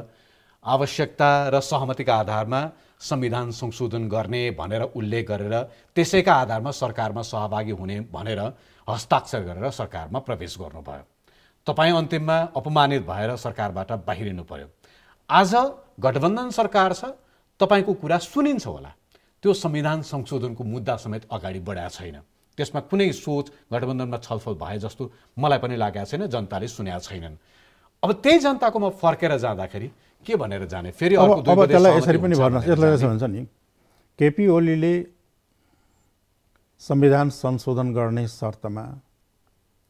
आवश्यकता र सहमतिका आधारमा संविधान संशोधन गर्ने भनेर उल्लेख गरेर त्यसैका आधारमा सरकारमा सहभागी हुने भनेर हस्ताक्षर गरेर सरकारमा प्रवेश गर्नुभयो। तपाईँ अन्तिममा अपमानित भएर सरकारबाट बाहिरिनु पर्यो। आज गठबन्धन सरकार छ, तपाईँको कुरा सुनिन्छ होला, त्यो संविधान संशोधनको मुद्दा समेत अगाडि बढाएको छैन। त्यसमा कुनै सोच गठबन्धनमा छलफल भए जस्तो मलाई पनि लागेको छैन, जनताले सुनेका छैनन्। अब त्यही जनताकोमा फर्केर जाँदाखेरि के भनेर जाने? फेरि अर्को अब त्यसलाई यसरी पनि भन्छ नि, केपी ओलीले संविधान संशोधन गर्ने शर्तमा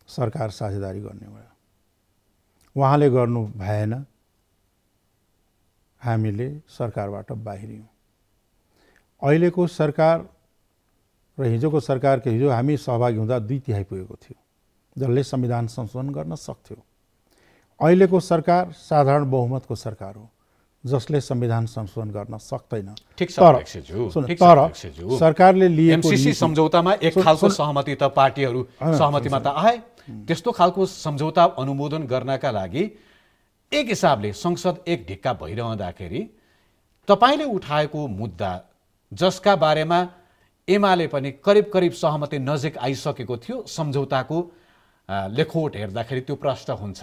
सरकार साझेदारी गर्ने भयो, उहाँले गर्नु भएन, हामीले सरकारबाट बाहिरियौँ। अहिलेको सरकार र हिजोको सरकारको हिजो हामी सहभागी हुँदा 2/3 पुगेको थियो जसले संविधान संशोधन गर्न सक्थ्यो। अहिलेको सरकार साधारण बहुमतको सरकार हो जसले संविधान संशोधन गर्न सक्दैन। तर सरकारले लिएको एमसीसी सम्झौतामा एक खालको सहमति त पार्टीहरू सहमतिमा त आए, त्यस्तो खालको सम्झौता अनुमोदन गर्नका लागि एक हिसाबले संसद एक ढिक्का भइरहँदाखेरि तपाईले उठाएको मुद्दा जसका बारेमा एमाले पनि करिब सहमति नजिक आइसकेको थियो, सम्झौताको लेखोट हेर्दाखेरि त्यो प्रष्ट हुन्छ।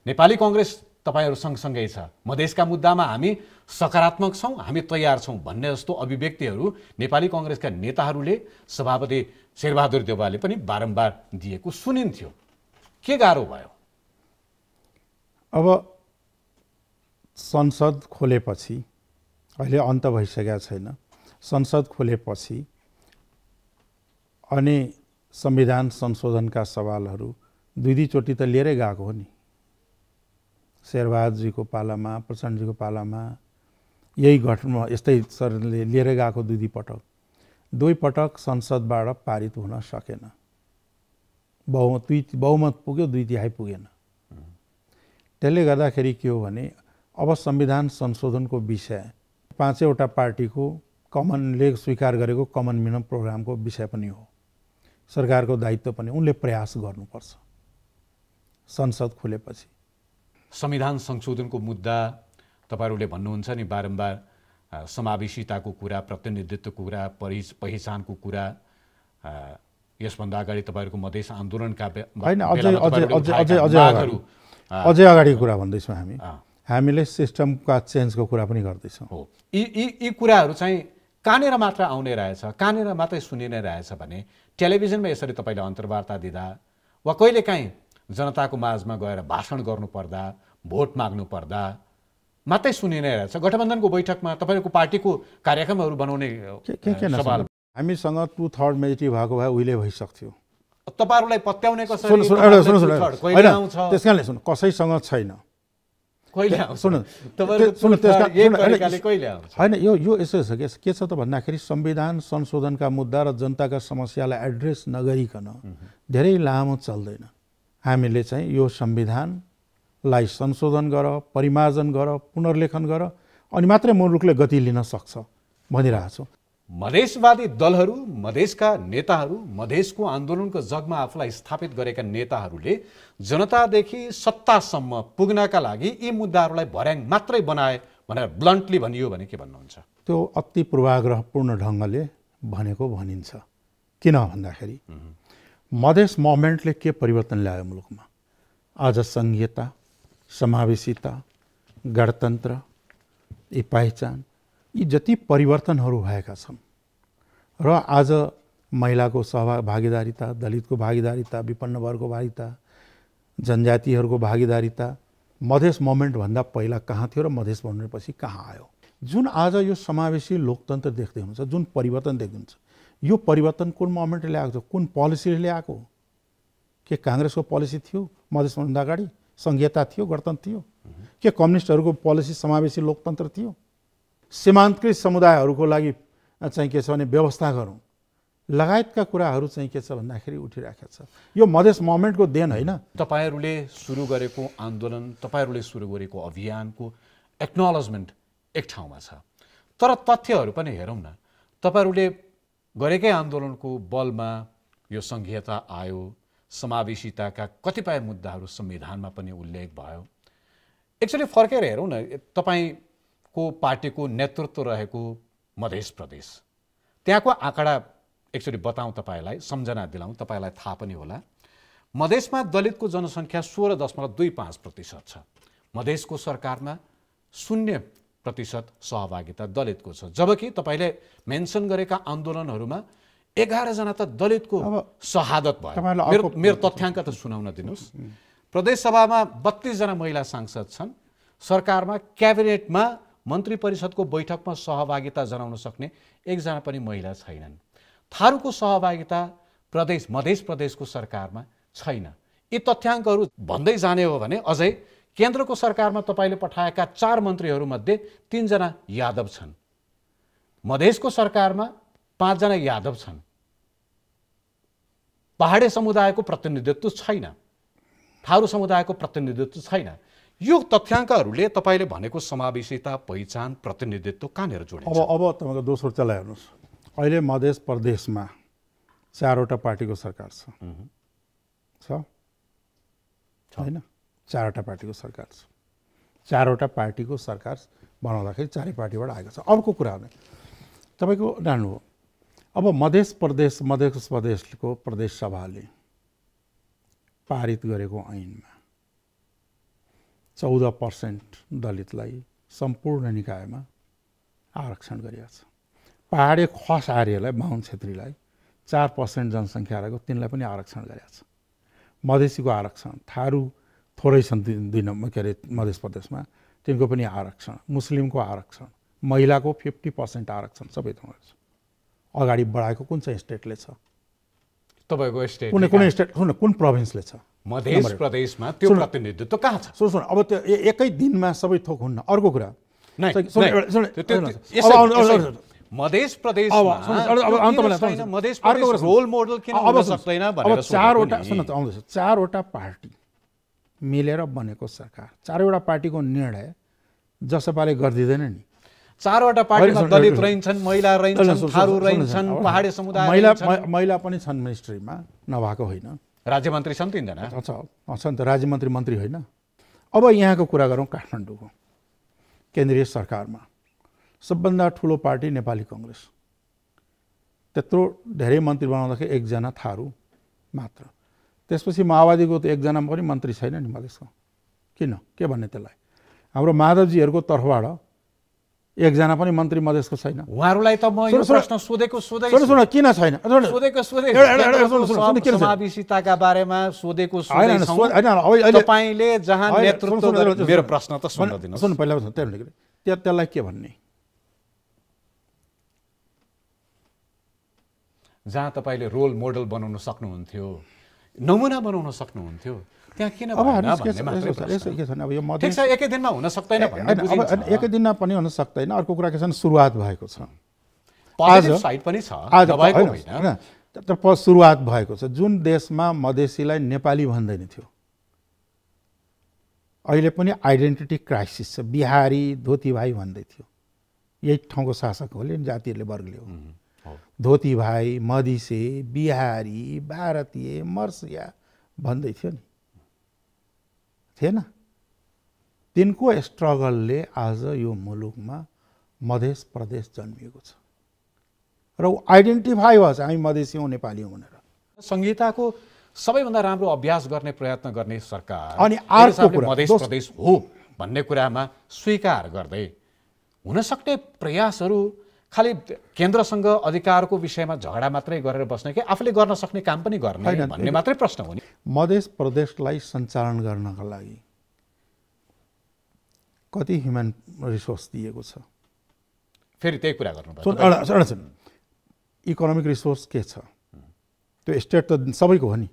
नेपाली कांग्रेस तपाईहरु सँगसँगै छ, मधेसका मुद्दामा हामी सकारात्मक छौं, हामी तयार छौं भन्ने जस्तो अभिव्यक्तिहरू नेपाली कांग्रेसका नेताहरूले सभापति शेरबहादुर देउवाले पनि बारम्बार दिएको सुनिन्थ्यो। के गाह्रो भयो? अब संसद खोलेपछि अहिले अन्त भइसकेको छैन, संसद खोलेपछि अनि संविधान संशोधनका सवालहरू दुईचोटि त लिएरै गएको हो नि। शेरबहादुरजीको पालामा, प्रचण्डजीको पालामा यही घटना यस्तै सरले लिएरै गएको दुई पटक। दुई पटक संसदबाट पारित हुन सकेन। बहुमत पुग्यो, 2/3 पुगेन। त्यसले गर्दाखेरि के हो भने अब संविधान संशोधनको विषय 5वटा पार्टीको कमनले स्वीकार गरेको कमन मिनिमम प्रोग्रामको विषय पनि हो। सरकारको दायित्व पनि उनले प्रयास गर्नुपर्छ संसद खुलेपछि। संविधान संशोधनको मुद्दा तपाईहरूले भन्नुहुन्छ नि बारम्बार, समावेशिताको कुरा, प्रतिनिधित्वको कुरा, पहिचानको कुरा, यसभन्दा अगाडि तपाईँहरूको मधेस आन्दोलनका अझै अगाडिको कुरा भन्दैछौँ हामीले सिस्टमका चेन्जको कुरा पनि गर्दैछौँ। हो, यी कुराहरू चाहिँ कहाँनिर मात्र आउने रहेछ, कहाँनिर मात्रै सुनिने रहेछ भने टेलिभिजनमा यसरी तपाईँले अन्तर्वार्ता दिँदा वा कहिलेकाहीँ जनताको माझमा गएर भाषण गर्नुपर्दा, भोट माग्नु पर्दा मात्रै सुनिने रहेछ। गठबन्धनको बैठकमा तपाईँको पार्टीको कार्यक्रमहरू बनाउने सवाल हामीसँग 2/3 मेजोरिटी भएको भए उहिले भइसक्थ्यो। तपाईँहरूलाई पत्याउने कसरी? त्यसकारणले सुन, कसैसँग छैन। होइन, यो यसो छ के छ त भन्दाखेरि संविधान संशोधनका मुद्दा र जनताका समस्यालाई एड्रेस नगरिकन धेरै लामो चल्दैन। हामीले चाहिँ यो संविधानलाई संशोधन गर, परिमार्जन गर, पुनर्लेखन गर अनि मात्रै मुलुकले गति लिन सक्छ भनिरहेको छु। मधेसवादी दलहरू, मधेसका नेताहरू, मधेसको आन्दोलनको जगमा आफूलाई स्थापित गरेका नेताहरूले जनतादेखि सत्तासम्म पुग्नका लागि यी मुद्दाहरूलाई भर्याङ मात्रै बनाए भनेर ब्लन्टली भनियो भने के भन्नुहुन्छ? त्यो अति पूर्वाग्रहपूर्ण ढङ्गले भनेको भनिन्छ। किन भन्दाखेरि मधेस मुभमेन्टले के परिवर्तन ल्यायो मुलुकमा? आज संघीयता, समावेशिता, गणतन्त्र, यी पहिचान, यी जति परिवर्तनहरू भएका छन् र आज महिलाको भागीदारिता, दलितको भागीदारिता, विपन्न वर्गको भागीदारिता, जनजातिहरूको भागीदारिता मधेस मुभमेन्टभन्दा पहिला कहाँ थियो र मधेस मुभमेन्टपछि कहाँ आयो? जुन आज यो समावेशी लोकतन्त्र देख्दै हुनुहुन्छ, जुन परिवर्तन देख्नुहुन्छ, यो परिवर्तन कुन मुभमेन्टले ल्याएको छ? कुन पोलिसीले ल्याएको? के काङ्ग्रेसको पोलिसी थियो मधेस मुभमेन्टभन्दा अगाडि? संघीयता थियो, गणतन्त्र थियो? के कम्युनिस्टहरूको पोलिसी समावेशी लोकतन्त्र थियो? सीमान्तकृत समुदायहरूको लागि चाहिँ के छ भने व्यवस्था गरौँ लगायतका कुराहरू चाहिँ के छ भन्दाखेरि उठिराखेको छ। यो मधेस मुभमेन्टको देन होइन। तपाईँहरूले सुरु गरेको आन्दोलन, तपाईँहरूले सुरु गरेको अभियानको एक्नोलेजमेन्ट एक ठाउँमा छ, तर तथ्यहरू पनि हेरौँ न। तपाईँहरूले गरेकै आन्दोलनको बलमा यो संघीयता आयो, समावेशिताका कतिपय मुद्दाहरू संविधानमा पनि उल्लेख भयो। एकचोटि फर्केर हेरौँ न, तपाईँको पार्टीको नेतृत्व रहेको मधेस प्रदेश, त्यहाँको आँकडा एकचोटि बताउँ तपाईँलाई, सम्झना दिलाउँ, तपाईँलाई थाहा पनि होला। मधेसमा दलितको जनसङ्ख्या 16.25% छ। मधेसको सरकारमा 0% सहभागिता दलितको छ, जबकि तपाईँले मेन्सन गरेका आन्दोलनहरूमा 11 जना त दलितको शहादत भयो। मेरो तथ्याङ्क त सुनाउन दिनुहोस्। प्रदेशसभामा 32 जना महिला सांसद छन्। सरकारमा, क्याबिनेटमा, मन्त्री परिषदको बैठकमा सहभागिता जनाउन सक्ने 1 जना पनि महिला छैनन्। थारूको सहभागिता मधेस प्रदेशको सरकारमा छैन। यी तथ्याङ्कहरू भन्दै जाने हो भने अझै केन्द्रको सरकारमा तपाईँले पठाएका 4 मन्त्रीहरूमध्ये 3 जना यादव छन्। मधेसको सरकारमा 5 जना यादव छन्। पहाडे समुदायको प्रतिनिधित्व छैन, थारू समुदायको प्रतिनिधित्व छैन। यो तथ्याङ्कहरूले तपाईँले भनेको समावेशिता, पहिचान, प्रतिनिधित्व कहाँनिर जोडिन्छ? अब तपाईँको दोस्रो चलाइ हेर्नुहोस्। अहिले मधेस प्रदेशमा 4वटा पार्टीको सरकार छ होइन? 4वटा पार्टीको सरकार छ। 4वटा पार्टीको सरकार बनाउँदाखेरि 4 पार्टीबाट आएको छ। अर्को कुरा हो तपाईँको जान्नु हो, अब मधेस प्रदेशको प्रदेश सभाले पारित गरेको ऐनमा 14% दलितलाई सम्पूर्ण निकायमा आरक्षण गरिएको छ। पहाडे खस आर्यलाई, बाहुन क्षेत्रीलाई 4% जनसङ्ख्या रहेको तिनलाई पनि आरक्षण गरिएको छ। मधेसीको आरक्षण, थारू थोरै छन् 2 नम्बर के अरे मधेस प्रदेशमा, तिनको पनि आरक्षण, मुस्लिमको आरक्षण, महिलाको 50% आरक्षण सबै ठाउँमा छ। अगाडि बढाएको कुन चाहिँ स्टेटले छ? तपाईको स्टेट कुनै स्टेट कुन प्रोभिन्सले छ? मध्य प्रदेशमा त्यो प्रतिनिधित्व कहाँ छ? सुन अब त्यो एकै दिनमा सबै थोक हुन्न। अर्को कुरा मध्य प्रदेशमा रोल मोडल किन हुन सक्दैन भनेर चारवटा पार्टी मिलेर बनेको सरकार, चारवटा पार्टीको निर्णय जसपाले गरिदिँदैन नि। चारवटा पार्टीमा दलित रहन्छन्, महिला रहन्छन्, थारू रहन्छन्, पहाडी समुदाय महिला पनि छन् मिनिस्ट्रीमा, नभएको होइन। राज्य मन्त्री छन् 3 जना छन् त, राज्य मन्त्री होइन। अब यहाँको कुरा गरौँ काठमाडौँको केन्द्रीय सरकारमा सबभन्दा ठुलो पार्टी नेपाली कङ्ग्रेस, त्यत्रो धेरै मन्त्री बनाउँदाखेरि 1 जना थारू मात्र। त्यसपछि माओवादीको त 1 जना पनि मन्त्री छैन नि मधेसको। किन के भन्ने त्यसलाई? हाम्रो माधवजीहरूको तर्फबाट 1 जना पनि मन्त्री मधेसको छैन। उहाँहरूलाई त म यो प्रश्न सोधेको सुन किन छैन समावेशिताका बारेमा सोधेको तपाईले जहाँ नेतृत्व मेरो प्रश्न त सुन्न दिनुस्। सुन पहिला त्यसलाई के भन्ने? जहाँ तपाईले रोल मोडल बनाउन सक्नुहुन्थ्यो, नमुना बनाउन सक्नुहुन्थ्यो, त्यहाँ किन अब यो एकै दिनमा हुन सक्दैन भन्ने एकै दिनमा पनि हुन सक्दैन। अर्को कुरा के छ, सुरुवात भएको छ, पोजिटिभ साइड पनि छ, नभएको होइन। सुरुवात भएको छ। जुन देशमा मधेसीलाई नेपाली भन्दैन थियो, अहिले पनि आइडेन्टिटी क्राइसिस छ। बिहारी धोती भाइ भन्दै थियो, यही ठाउँको शासकहरूले जातिहरूले वर्गले हो। धोती भाइ, मधेसी, बिहारी, भारतीय, मर्सिया भन्दै थियो नि, थिएन? तिनको स्ट्रगलले आज यो मुलुकमा मध्य प्रदेश जन्मिएको छ र आइडेन्टिफाई भएको छ हामी मधेसी हौँ, नेपाली हौँ भनेर। संहिताको सबैभन्दा राम्रो अभ्यास गर्ने प्रयत्न गर्ने सरकार अनि अर्को कुरा मध्य प्रदेश हो भन्ने कुरामा स्वीकार गर्दै हुन सक्ने प्रयासहरू खालि केन्द्रसँग अधिकारको विषयमा झगडा मात्रै गरेर बस्ने कि आफूले गर्न सक्ने काम पनि गर्ने भन्ने मात्रै प्रश्न हो नि। मध्य प्रदेशलाई सञ्चालन गर्नका लागि कति ह्युमन रिसोर्स दिएको छ? फेरि त्यही कुरा गर्नु। इकोनोमिक रिसोर्स के छ? त्यो स्टेट त सबैको हो नि,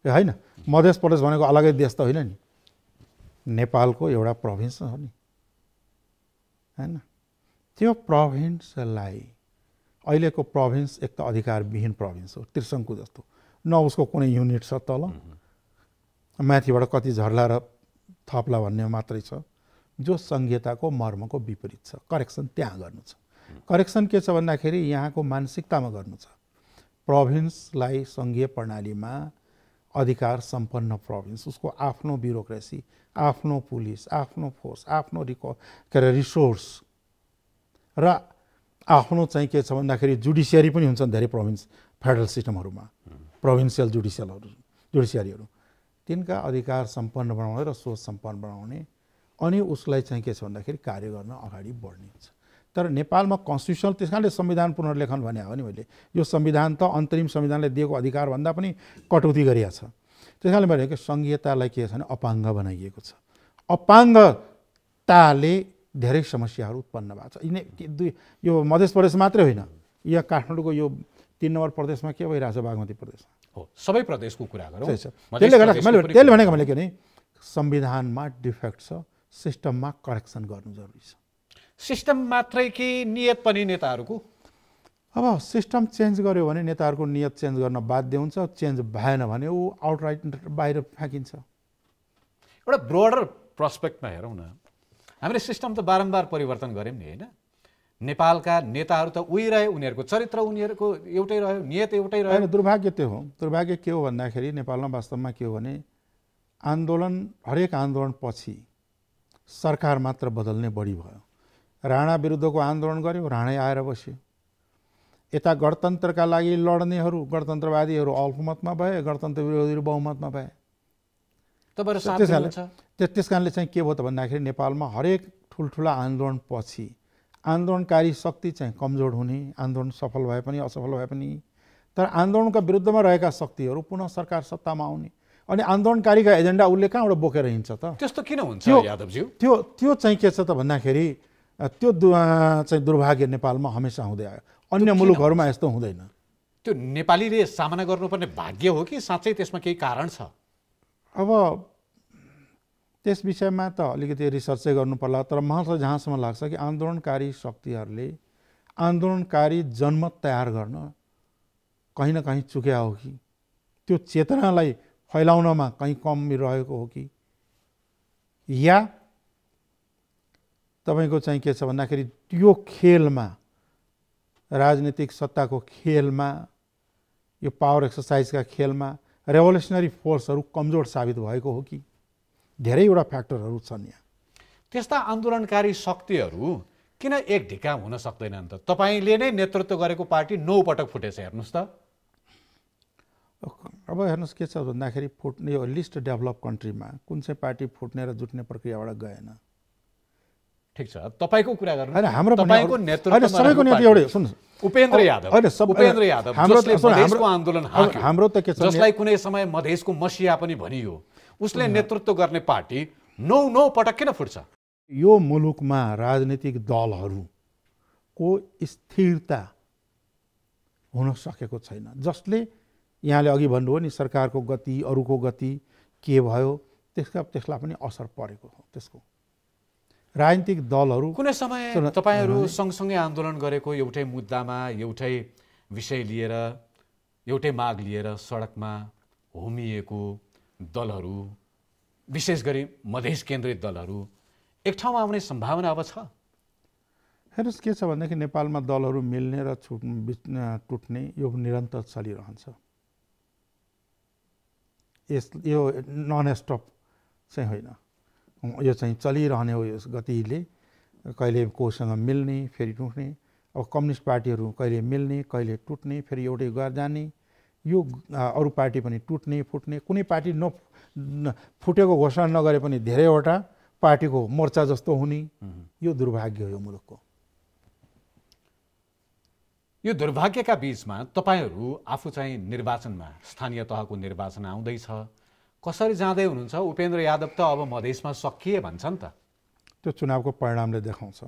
होइन? मध्य प्रदेश भनेको अलगै देश त होइन नि, नेपालको एउटा प्रोभिन्स हो नि, होइन? त्यो प्रोभिन्सलाई अहिलेको प्रोभिन्स एक त अधिकारविहीन प्रोभिन्स हो, त्रिशङ्कु जस्तो। न उसको कुनै युनिट छ, तल माथिबाट कति झर्ला र थप्ला भन्ने मात्रै छ, जो संहिताको मर्मको विपरीत छ। करेक्सन त्यहाँ गर्नु छ। करेक्सन के छ भन्दाखेरि यहाँको मानसिकतामा गर्नु छ। प्रोभिन्सलाई सङ्घीय प्रणालीमा अधिकार सम्पन्न प्रोभिन्स, उसको आफ्नो ब्युरोक्रेसी, आफ्नो पुलिस, आफ्नो फोर्स, आफ्नो रिसोर्स र आफ्नो चाहिँ के छ भन्दाखेरि जुडिसियरी पनि हुन्छन् धेरै प्रोभिन्स फेडरल सिस्टमहरूमा, प्रोभिन्सियल जुडिसियरीहरू। तिनका अधिकार सम्पन्न बनाउने र सोच सम्पन्न बनाउने, अनि उसलाई चाहिँ के छ भन्दाखेरि कार्य गर्न अगाडि बढ्ने हुन्छ। तर नेपालमा कन्स्टिट्युसनल, त्यस कारणले संविधान पुनर्लेखन भने हो नि मैले। यो संविधान त अन्तरिम संविधानले दिएको अधिकारभन्दा पनि कटौती गरिएको छ। त्यस कारणले मैले संघीयतालाई के छ भने अपाङ्ग बनाइएको छ। अपाङ्गताले धेरै समस्याहरू उत्पन्न भएको छ। यो मध्य प्रदेश मात्रै होइन, यहाँ काठमाडौँको यो 3 नम्बर प्रदेशमा के भइरहेछ? बागमती प्रदेशमा हो, सबै प्रदेशको कुरा गरौँ। त्यसले भनेको मैले के भने संविधानमा डिफेक्ट छ, सिस्टममा करेक्सन गर्नु जरुरी छ। सिस्टम मात्रै कि नियत पनि नेताहरूको? अब सिस्टम चेन्ज गर्यो भने नेताहरूको नियत चेन्ज गर्न बाध्य हुन्छ, चेन्ज भएन भने ऊ आउटराइट बाहिर फ्याँकिन्छ। एउटा ब्रोडर पर्सपेक्टमा हेरौँ न, हामीले सिस्टम त बारम्बार परिवर्तन गऱ्यौँ नि, होइन? नेपालका नेताहरू त उही रहे, उनीहरूको चरित्र उनीहरूको एउटै रह्यो, नियत एउटै रह्यो। दुर्भाग्य त्यो हो। दुर्भाग्य के हो भन्दाखेरि नेपालमा वास्तवमा के हो भने आन्दोलन, हरेक आन्दोलन पछि सरकार मात्र बदल्ने बढी भयो। राणा विरुद्धको आन्दोलन गर्यो, राणै आएर बस्यो। यता गणतन्त्रका लागि लड्नेहरू, गणतन्त्रवादीहरू अल्पमतमा भए, गणतन्त्र विरोधीहरू बहुमतमा भए। त्यस कारणले चाहिँ के भयो त भन्दाखेरि नेपालमा हरेक ठुल्ठुला आन्दोलन पछि आन्दोलनकारी शक्ति चाहिँ कमजोर हुने, आन्दोलन सफल भए पनि असफल भए पनि, तर आन्दोलनका विरुद्धमा रहेका शक्तिहरू पुनः सरकार सत्तामा आउने, अनि आन्दोलनकारीका एजेन्डा उसले कहाँबाट बोकेर हिँड्छ त? त्यस्तो किन हुन्छ यादवज्यू? त्यो चाहिँ के छ त भन्दाखेरि त्यो चाहिँ दुर्भाग्य नेपालमा हमेसा हुँदै आयो। अन्य मुलुकहरूमा यस्तो हुँदैन। त्यो नेपालीले सामना गर्नुपर्ने भाग्य हो कि साँच्चै त्यसमा केही कारण छ? अब त्यस विषयमा त अलिकति रिसर्चै गर्नु पर्ला, तर मलाई त जहाँसम्म लाग्छ कि आन्दोलनकारी शक्तिहरूले आन्दोलनकारी जनमत तयार गर्न कहीँ न कहीँ चुक्या हो कि त्यो चेतनालाई फैलाउनमा कहीँ कमी रहेको हो कि, या तपाईको चाहिँ के छ भन्दाखेरि यो खेलमा, राजनीतिक सत्ताको खेलमा, यो पावर एक्सर्साइजका खेलमा रेभोल्युसनरी फोर्सहरू कमजोर साबित भएको हो कि, धेरैवटा फ्याक्टरहरू छन् यहाँ। त्यस्ता आन्दोलनकारी शक्तिहरू किन एक ढिका हुन सक्दैनन् त? तपाईँले नै नेतृत्व गरेको पार्टी 9 पटक फुटेछ, हेर्नुहोस् त। अब हेर्नुहोस् के छ भन्दाखेरि फुट्ने यो लिस्ट डेभलप कन्ट्रीमा कुन चाहिँ पार्टी फुट्ने र जुट्ने प्रक्रियाबाट गएन। ठिक छ, तपाईँको कुरा गर्नु हैन, हाम्रो तपाईँको नेतृत्वमा सबैको नेतृत्व एउटै सुन्नुस्, उपेन्द्र यादव, उपेन्द्र यादव जसले मधेसको आन्दोलन हाक्यो, हाम्रो त के छ, जसलाई कुनै समय मधेसको मसिया पनि भनियो, उसले नेतृत्व गर्ने पार्टी 9 पटक किन फुट्छ? यो मुलुकमा राजनीतिक दलहरूको स्थिरता हुन सकेको छैन, जसले यहाँले अघि भन्नुभयो नि सरकारको गति, अरूको गति के भयो, त्यसलाई पनि असर परेको हो। त्यसको राजनीतिक दलहरू कुनै समय तपाईहरू सँगसँगै आन्दोलन गरेको एउटै मुद्दामा, एउटै विषय लिएर, एउटै माग लिएर सडकमा होमिएको दलहरू, विशेष गरी मधेस केन्द्रित दलहरू एक ठाउँमा आउने सम्भावना अब छ? हेर्नुहोस् के छ भनेदेखि नेपालमा दलहरू मिल्ने र टुट्ने यो निरन्तर चलिरहन्छ। यो नन स्टप चाहिँ होइन, यो चाहिँ चलिरहने हो। यस गतिले कहिले कोसँग मिल्ने फेरि टुट्ने, अब कम्युनिस्ट पार्टीहरू कहिले मिल्ने कहिले टुट्ने, फेरि एउटै गएर जाने, यो अरू पार्टी पनि टुट्ने फुट्ने, कुनै पार्टी फुटेको घोषणा नगरे पनि धेरैवटा पार्टीको मोर्चा जस्तो हुने, यो दुर्भाग्य हो यो मुलुकको। यो दुर्भाग्यका बीचमा तपाईहरू आफू चाहिँ निर्वाचनमा, स्थानीय तहको निर्वाचन आउँदैछ, कसरी जाँदै हुनुहुन्छ? उपेन्द्र यादव त अब मधेसमा सकिए भन्छ नि त। त्यो चुनावको परिणामले देखाउँछ।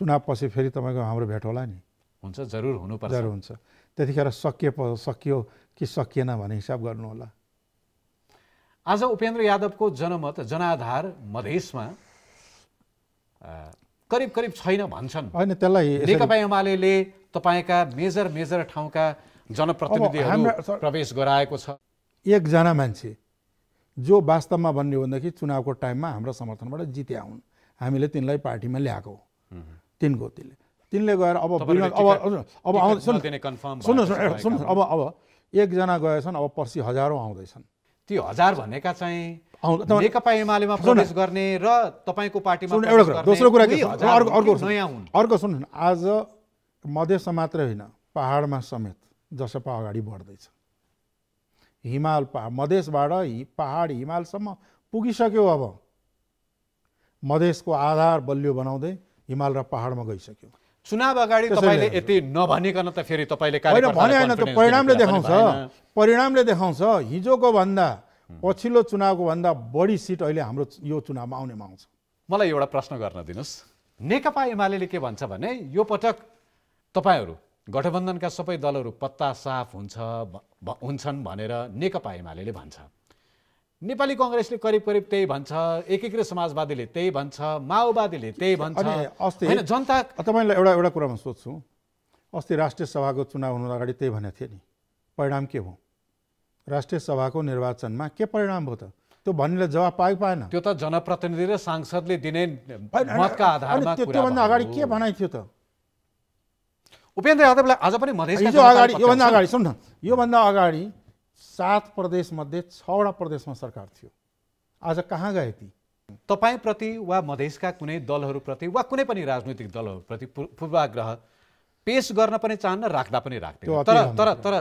चुनाव पछि फेरि तपाईँको हाम्रो भेट होला नि। हुन्छ, जरुर हुनुपर्छ, जरुर हुन्छ। त्यतिखेर सकियो कि सकिएन भने हिसाब गर्नु होला। आज उपेन्द्र यादवको जनमत, जनाधार मधेसमा करिब करिब छैन भन्छन्। होइन, त्यसलाई नेकपा एमाले तपाईका मेजर ठाउँका जनप्रतिनिधिहरू प्रवेश गराएको छ। एकजना मान्छे जो वास्तवमा भन्ने हो भनेदेखि चुनावको टाइममा हाम्रो समर्थनबाट जिते हुन्, हामीले तिनलाई पार्टीमा ल्याएको हो। तिनले गएर अब सुन्नुहोस्, अब एकजना गएछन्, अब पर्सि हजारौँ आउँदैछन्। ती हजार भनेका चाहिँ नेकपा एमालेमा प्रवेश गर्ने र तपाईको पार्टीमा दोस्रो कुरा के छ, अर्को सुन्नु, आज मधेसमा मात्रै होइन पहाडमा समेत जसपा अगाडि बढ्दैछ। हिमाल मधेसबाट पहाड हिमालसम्म पुगिसक्यो। अब मधेसको आधार बलियो बनाउँदै हिमाल र पहाडमा गइसक्यो। चुनाव अगाडि तपाईले यति नभनिकन त फेरि तपाईले परिणामले देखाउँछ। हिजोको भन्दा पछिल्लो चुनावको भन्दा बढी सिट अहिले हाम्रो यो चुनावमा आउनेमा आउँछ। मलाई एउटा प्रश्न गर्न दिनुस्, नेकपा एमाले के भन्छ भने यो पटक तपाईहरू गठबन्धनका सबै दलहरू पत्ता साफ हुन्छन् भनेर नेकपा एमाले भन्छ। नेपाली कांग्रेसले करिब करिब त्यही भन्छ, एकीकृत समाजवादीले त्यही भन्छ, माओवादीले त्यही भन्छ। हैन, जनता तपाईलाई एउटा कुरामा सोध्छु, अस्ति राष्ट्रिय सभाको चुनाव हुनु अगाडि त्यही भनेको थियो नि, परिणाम के हो? राष्ट्रिय सभाको निर्वाचनमा के परिणाम भयो त? त्यो भन्नेले जवाब पाएन। त्यो त जनप्रतिनिधि र सांसदले दिने मतका आधारमा कुरा। त्योभन्दा अगाडि के भनाइ थियो त? उपेन्द्र यादवलाई आज पनि मधेसका योभन्दा अगाडि सुन्नु, योभन्दा अगाडि 7 प्रदेश मध्ये 6वटा प्रदेशमा सरकार थियो। आज कहाँ गए ती? तपाईप्रति वा मधेसका कुनै दलहरूप्रति वा कुनै पनि राजनैतिक दलहरूप्रति पूर्वाग्रह पेश गर्न पनि चाहन्न, राख्दा पनि राख्दैन। तर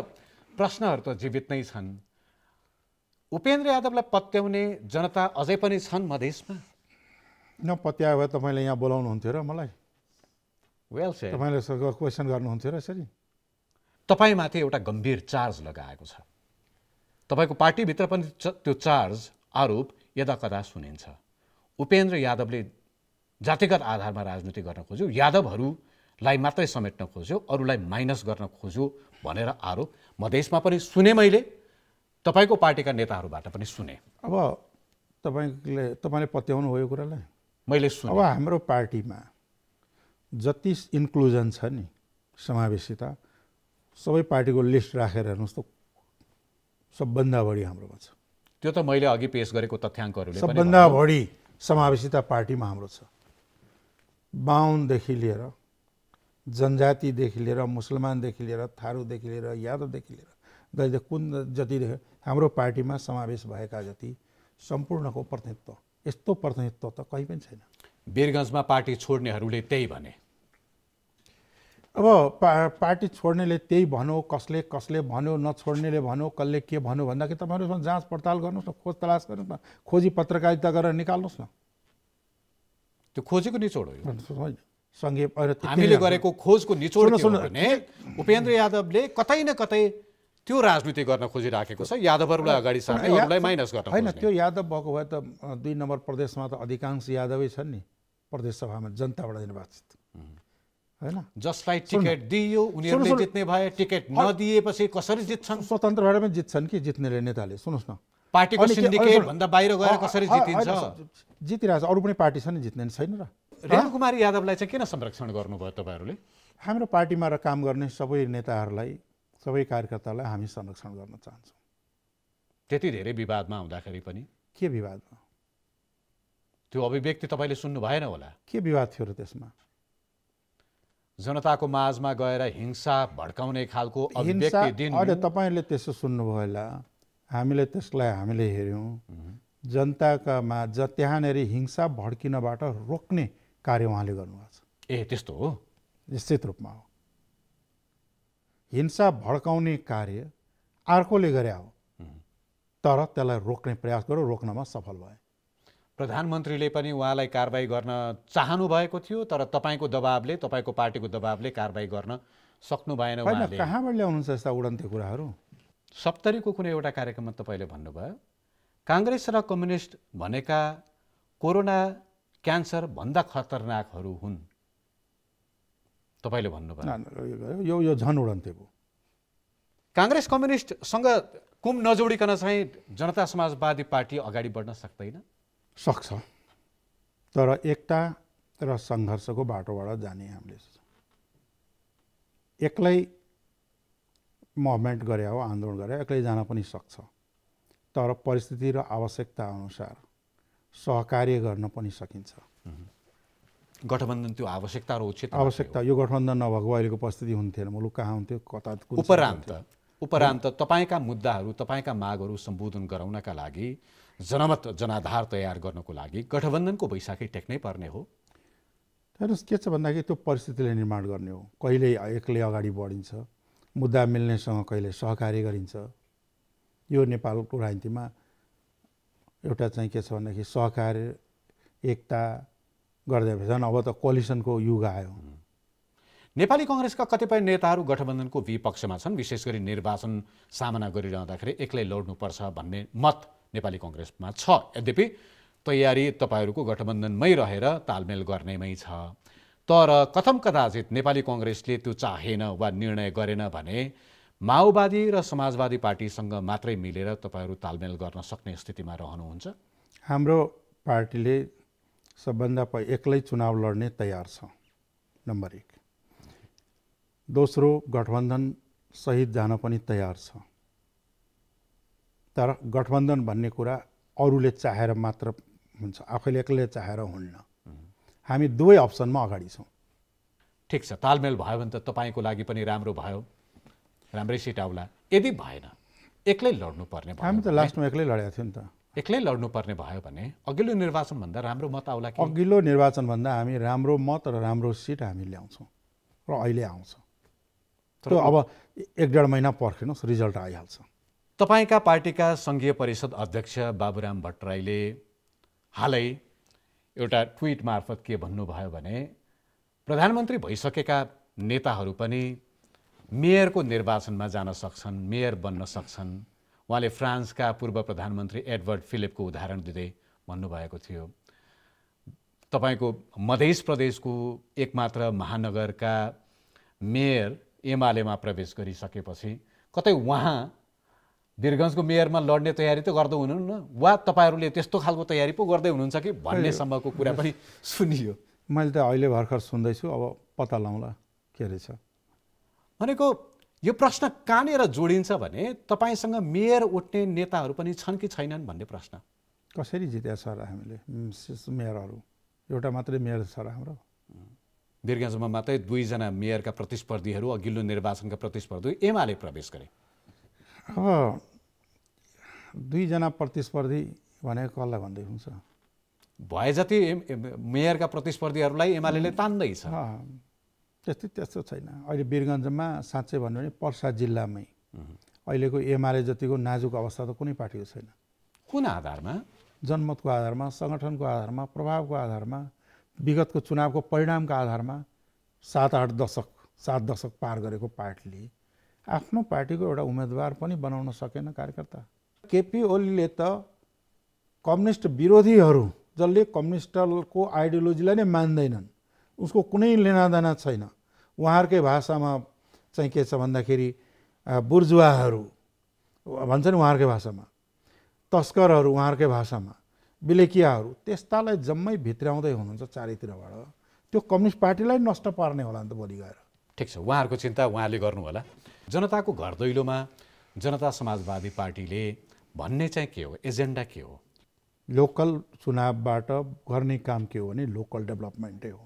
प्रश्नहरू त जीवित नै छन्। उपेन्द्र यादवलाई पत्याउने जनता अझै पनि छन् मधेसमा? नपत्याए भए तपाईँले यहाँ बोलाउनुहुन्थ्यो र मलाई? Well shed. तपाईँले क्वेसन गर्नुहुन्थ्यो र यसरी? तपाईमाथि एउटा गम्भीर चार्ज लगाएको छ। तपाईको पार्टीभित्र पनि त्यो चार्ज, आरोप यदाकदा सुनिन्छ। उपेन्द्र यादवले जातिगत आधारमा राजनीति गर्न खोज्यो, यादवहरूलाई मात्रै समेट्न खोज्यो, अरूलाई माइनस गर्न खोज्यो भनेर आरोप मधेसमा पनि सुने, मैले तपाईँको पार्टीका नेताहरूबाट पनि सुने। अब तपाईँले पत्याउनु हो यो कुरालाई? मैले सुने। अब हाम्रो पार्टीमा जति इन्क्लुजन छ नि, समावेशिता, सबै पार्टीको लिस्ट राखेर हेर्नुहोस् त सबभन्दा बढी हाम्रोमा छ। त्यो त मैले अघि पेश गरेको तथ्याङ्कहरूले पनि सबभन्दा बढी समावेशिता पार्टीमा हाम्रो छ। बाहुनदेखि लिएर, जनजातिदेखि लिएर, मुसलमानदेखि लिएर, थारूदेखि लिएर, यादवदेखि लिएर, दलित कुन जति हाम्रो पार्टीमा समावेश भएका जति सम्पूर्णको प्रतिनिधित्व, यस्तो प्रतिनिधित्व त कहीँ पनि छैन। वीरगञ्जमा पार्टी छोड्नेहरूले त्यही भने। अब पार्टी छोड्नेले त्यही भन्यो, कसले भन्यो, नछोड्नेले भन्यो, कसले के भन्यो भन्दाखेरि तपाईँहरू जाँच पडताल गर्नुहोस् न, खोज तलास गर्नुहोस् न, खोजी पत्रकारिता गरेर निकाल्नुहोस् न। त्यो खोजेको निचोड हो। सँगै हामीले गरेको खोजको निचोड के हो भने उपेन्द्र यादवले कतै न कतै त्यो राजनीति गर्न खोजिराखेको छ, यादवहरूलाई अगाडि सार्ने, अरूलाई माइनस गर्न होइन। खोज्ने। त्यो यादव भएको भए त 2 नम्बर प्रदेशमा त अधिकांश यादवै छन् नि, प्रदेश सभामा जनताबाट निर्वाचित, हैन? जसलाई टिकट दियो उनीहरूले जित्ने भए, टिकट नदिएपछि कसरी जित्छन्? स्वतन्त्र भएर पनि जित्छन् कि जित्नेले नेताले। सुन्नुहोस् न, पार्टीको सिन्डिकेट भन्दा बाहिर गएर कसरी जितिन्छ? जितिरहेछ, अरू पनि पार्टी छ नि, जित्ने छैन र? रेणुकुमारी यादवलाई चाहिँ किन संरक्षण गर्नुभयो तपाईँहरूले? हाम्रो पार्टीमा र काम गर्ने सबै नेताहरूलाई, सबै कार्यकर्तालाई हामी संरक्षण गर्न चाहन्छौँ। त्यति धेरै विवादमा हुँदाखेरि पनि के विवादमा? त्यो अभिव्यक्ति तपाईँले सुन्नु भएन होला। के विवाद थियो र त्यसमा? जनताको माझमा गएर हिंसा भड्काउने खालको अभिव्यक्ति दिनु। अहिले तपाईँले त्यसो सुन्नुभयो होला, हामीले त्यसलाई हामीले हेऱ्यौँ। जनताका माझ त्यहाँनिर हिंसा भड्किनबाट रोक्ने कार्य उहाँले गर्नुभएको छ। ए त्यस्तो हो? निश्चित रूपमा हो। हिंसा भड्काउने कार्य अर्कोले गरे हो, तर त्यसलाई रोक्ने प्रयास गर्यो, रोक्नमा सफल भए। प्रधानमन्त्रीले पनि उहाँलाई कारबाही गर्न चाहनु भएको थियो, तर तपाईँको दबावले, तपाईँको पार्टीको दबावले कारबाही गर्न सक्नु भएन उहाँले। कहाँबाट ल्याउनुहुन्छ यस्ता उडन्ते कुराहरू? 70 को कुनै एउटा कार्यक्रममा तपाईँले भन्नुभयो काङ्ग्रेस र कम्युनिस्ट भनेका कोरोना क्यान्सर भन्दा खतरनाकहरू हुन्, तपाईँले भन्नुभयो। यो झन् उडन्ते भयो। काङ्ग्रेस कम्युनिस्टसँग कुम नजोडिकन चाहिँ जनता समाजवादी पार्टी अगाडि बढ्न सक्दैन? सक्छ, तर एकता र सङ्घर्षको बाटोबाट जाने हामीले एक्लै मुभमेन्ट गरे हो, आन्दोलन गरे, एक्लै जान पनि सक्छ, तर परिस्थिति र आवश्यकता अनुसार सहकार्य गर्न पनि सकिन्छ। गठबन्धन त्यो आवश्यकता र उचित आवश्यकता, यो गठबन्धन नभएको अहिलेको परिस्थिति हुन्थेन, मुलुक कहाँ हुन्थ्यो, कता उपरान्त तपाईँका मुद्दाहरू, तपाईँका मागहरू सम्बोधन गराउनका लागि, जनमत जनाधार तयार गर्नको लागि गठबन्धनको बैशाखी टेक्नै पर्ने हो। हेर्नुहोस् के छ भन्दाखेरि त्यो परिस्थितिले निर्माण गर्ने हो। कहिले एक्लै अगाडि बढिन्छ, मुद्दा मिल्नेसँग कहिले सहकार्य गरिन्छ। यो नेपालको राजनीतिमा एउटा चाहिँ के छ भन्दाखेरि सहकार्य, एकता गर्दै भएछन्। अब त कोलिसनको युग आयो। नेपाली कङ्ग्रेसका कतिपय नेताहरू गठबन्धनको विपक्षमा छन्, विशेष गरी निर्वाचन सामना गरिरहँदाखेरि एक्लै लड्नुपर्छ भन्ने मत नेपाली कङ्ग्रेसमा छ। यद्यपि तयारी तपाईँहरूको गठबन्धनमै रहेर तालमेल गर्नेमै छ, तर कथम कदाचित नेपाली कङ्ग्रेसले त्यो चाहेन वा निर्णय गरेन भने माओवादी र समाजवादी पार्टीसँग मात्रै मिलेर तपाईँहरू तालमेल गर्न सक्ने स्थितिमा रहनुहुन्छ? हाम्रो पार्टीले सबभन्दा एक्लै चुनाव लड्ने तयार छ, नम्बर 1। दोस्रो, गठबन्धन सहित जान पनि तयार छ, तर गठबन्धन भन्ने कुरा अरूले चाहेर मात्र हुन्छ, आफैले एक्लै चाहेर हुन्न। हामी दुवै अप्सनमा अगाडि छौँ। ठिक छ, तालमेल भयो भने त तपाईँको लागि पनि राम्रो भयो, राम्रै सिट आउला। यदि भएन, एक्लै लड्नुपर्ने भयो, हामी त लास्टमा एक्लै लडेको थियौँ नि त। एक्लै लड्नुपर्ने भयो भने अघिल्लो निर्वाचनभन्दा राम्रो मत आउला कि? अघिल्लो निर्वाचनभन्दा हामी राम्रो मत र राम्रो सिट हामी ल्याउँछौँ र अहिले आउँछ। त्यो अब 1-1.5 महिना पर्खिनुहोस्, रिजल्ट आइहाल्छ। तपाईँका पार्टीका सङ्घीय परिषद अध्यक्ष बाबुराम भट्टराईले हालै एउटा ट्विट मार्फत के भन्नुभयो भने प्रधानमन्त्री भइसकेका नेताहरू पनि मेयरको निर्वाचनमा जान सक्छन्, मेयर बन्न सक्छन्। उहाँले फ्रान्सका पूर्व प्रधानमन्त्री एडवर्ड फिलिपको उदाहरण दिँदै भन्नुभएको थियो। तपाईको मध्य प्रदेशको एकमात्र महानगरका मेयर एमालेमा प्रवेश गरिसकेपछि कतै उहाँ वीरगञ्जको मेयरमा लड्ने तयारी त गर्दै हुनुहुन्न वा तपाईँहरूले त्यस्तो खालको तयारी पो गर्दै हुनुहुन्छ कि भन्ने सम्मको कुरा पनि सुनियो। मैले त अहिले भर्खर सुन्दैछु, अब पत्ता लगाउँला के रहेछ। भनेको यो प्रश्न कहाँनिर जोडिन्छ भने तपाईँसँग मेयर उठ्ने नेताहरू पनि छन् कि छैनन् भन्ने प्रश्न। कसरी जित्या छ र हामीले मेयरहरू? एउटा मात्रै मेयर छ र हाम्रो। वीरगञ्जमा मात्रै 2 जना मेयरका प्रतिस्पर्धीहरू अघिल्लो निर्वाचनका प्रतिस्पर्धी एमाले प्रवेश गरे। अब 2 जना प्रतिस्पर्धी भनेको कसलाई भन्दै हुन्छ? भए जति मेयरका प्रतिस्पर्धीहरूलाई एमाले तान्दैछ। त्यस्तो छैन। अहिले वीरगञ्जमा साँच्चै भन्यो भने पर्सा जिल्लामै अहिलेको एमाले जतिको नाजुक अवस्था त कुनै पार्टीको छैन। कुन आधारमा? जनमतको आधारमा, सङ्गठनको आधारमा, प्रभावको आधारमा, विगतको चुनावको परिणामका आधारमा 7 दशक पार गरेको पार्टीले आफ्नो पार्टीको एउटा उम्मेदवार पनि बनाउन सकेन कार्यकर्ता। केपी ओलीले त कम्युनिस्ट विरोधीहरू जसले कम्युनिस्टको आइडियोलोजीलाई नै मान्दैनन्, उसको कुनै लेनादेना छैन, उहाँहरूकै भाषामा चाहिँ के छ भन्दाखेरि बुर्जुवाहरू भन्छन् उहाँहरूकै भाषामा, तस्करहरू उहाँहरूकै भाषामा, बिलेकियाहरू, त्यस्तालाई जम्मै भित्र्याउँदै हुनुहुन्छ चारैतिरबाट। त्यो कम्युनिस्ट पार्टीलाई नष्ट पार्ने होला नि त भोलि गएर। ठिक छ, उहाँहरूको चिन्ता उहाँले गर्नु होला। जनताको घर दैलोमा जनता समाजवादी पार्टीले भन्ने चाहिँ के हो, एजेन्डा के हो? लोकल चुनावबाट गर्ने काम के हो भने लोकल डेभलपमेन्टै हो।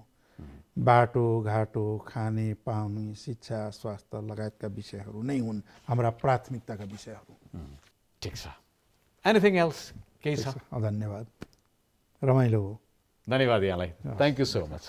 बाटो घाटो, खाने पाउने, शिक्षा, स्वास्थ्य लगायतका विषयहरू नै हुन् हाम्रा प्राथमिकताका विषयहरू। ठिक छ, एनिथिङ एल्स केही छ? धन्यवाद, रमाइलो हो। धन्यवाद यहाँलाई, थ्याङ्क यू सो मच।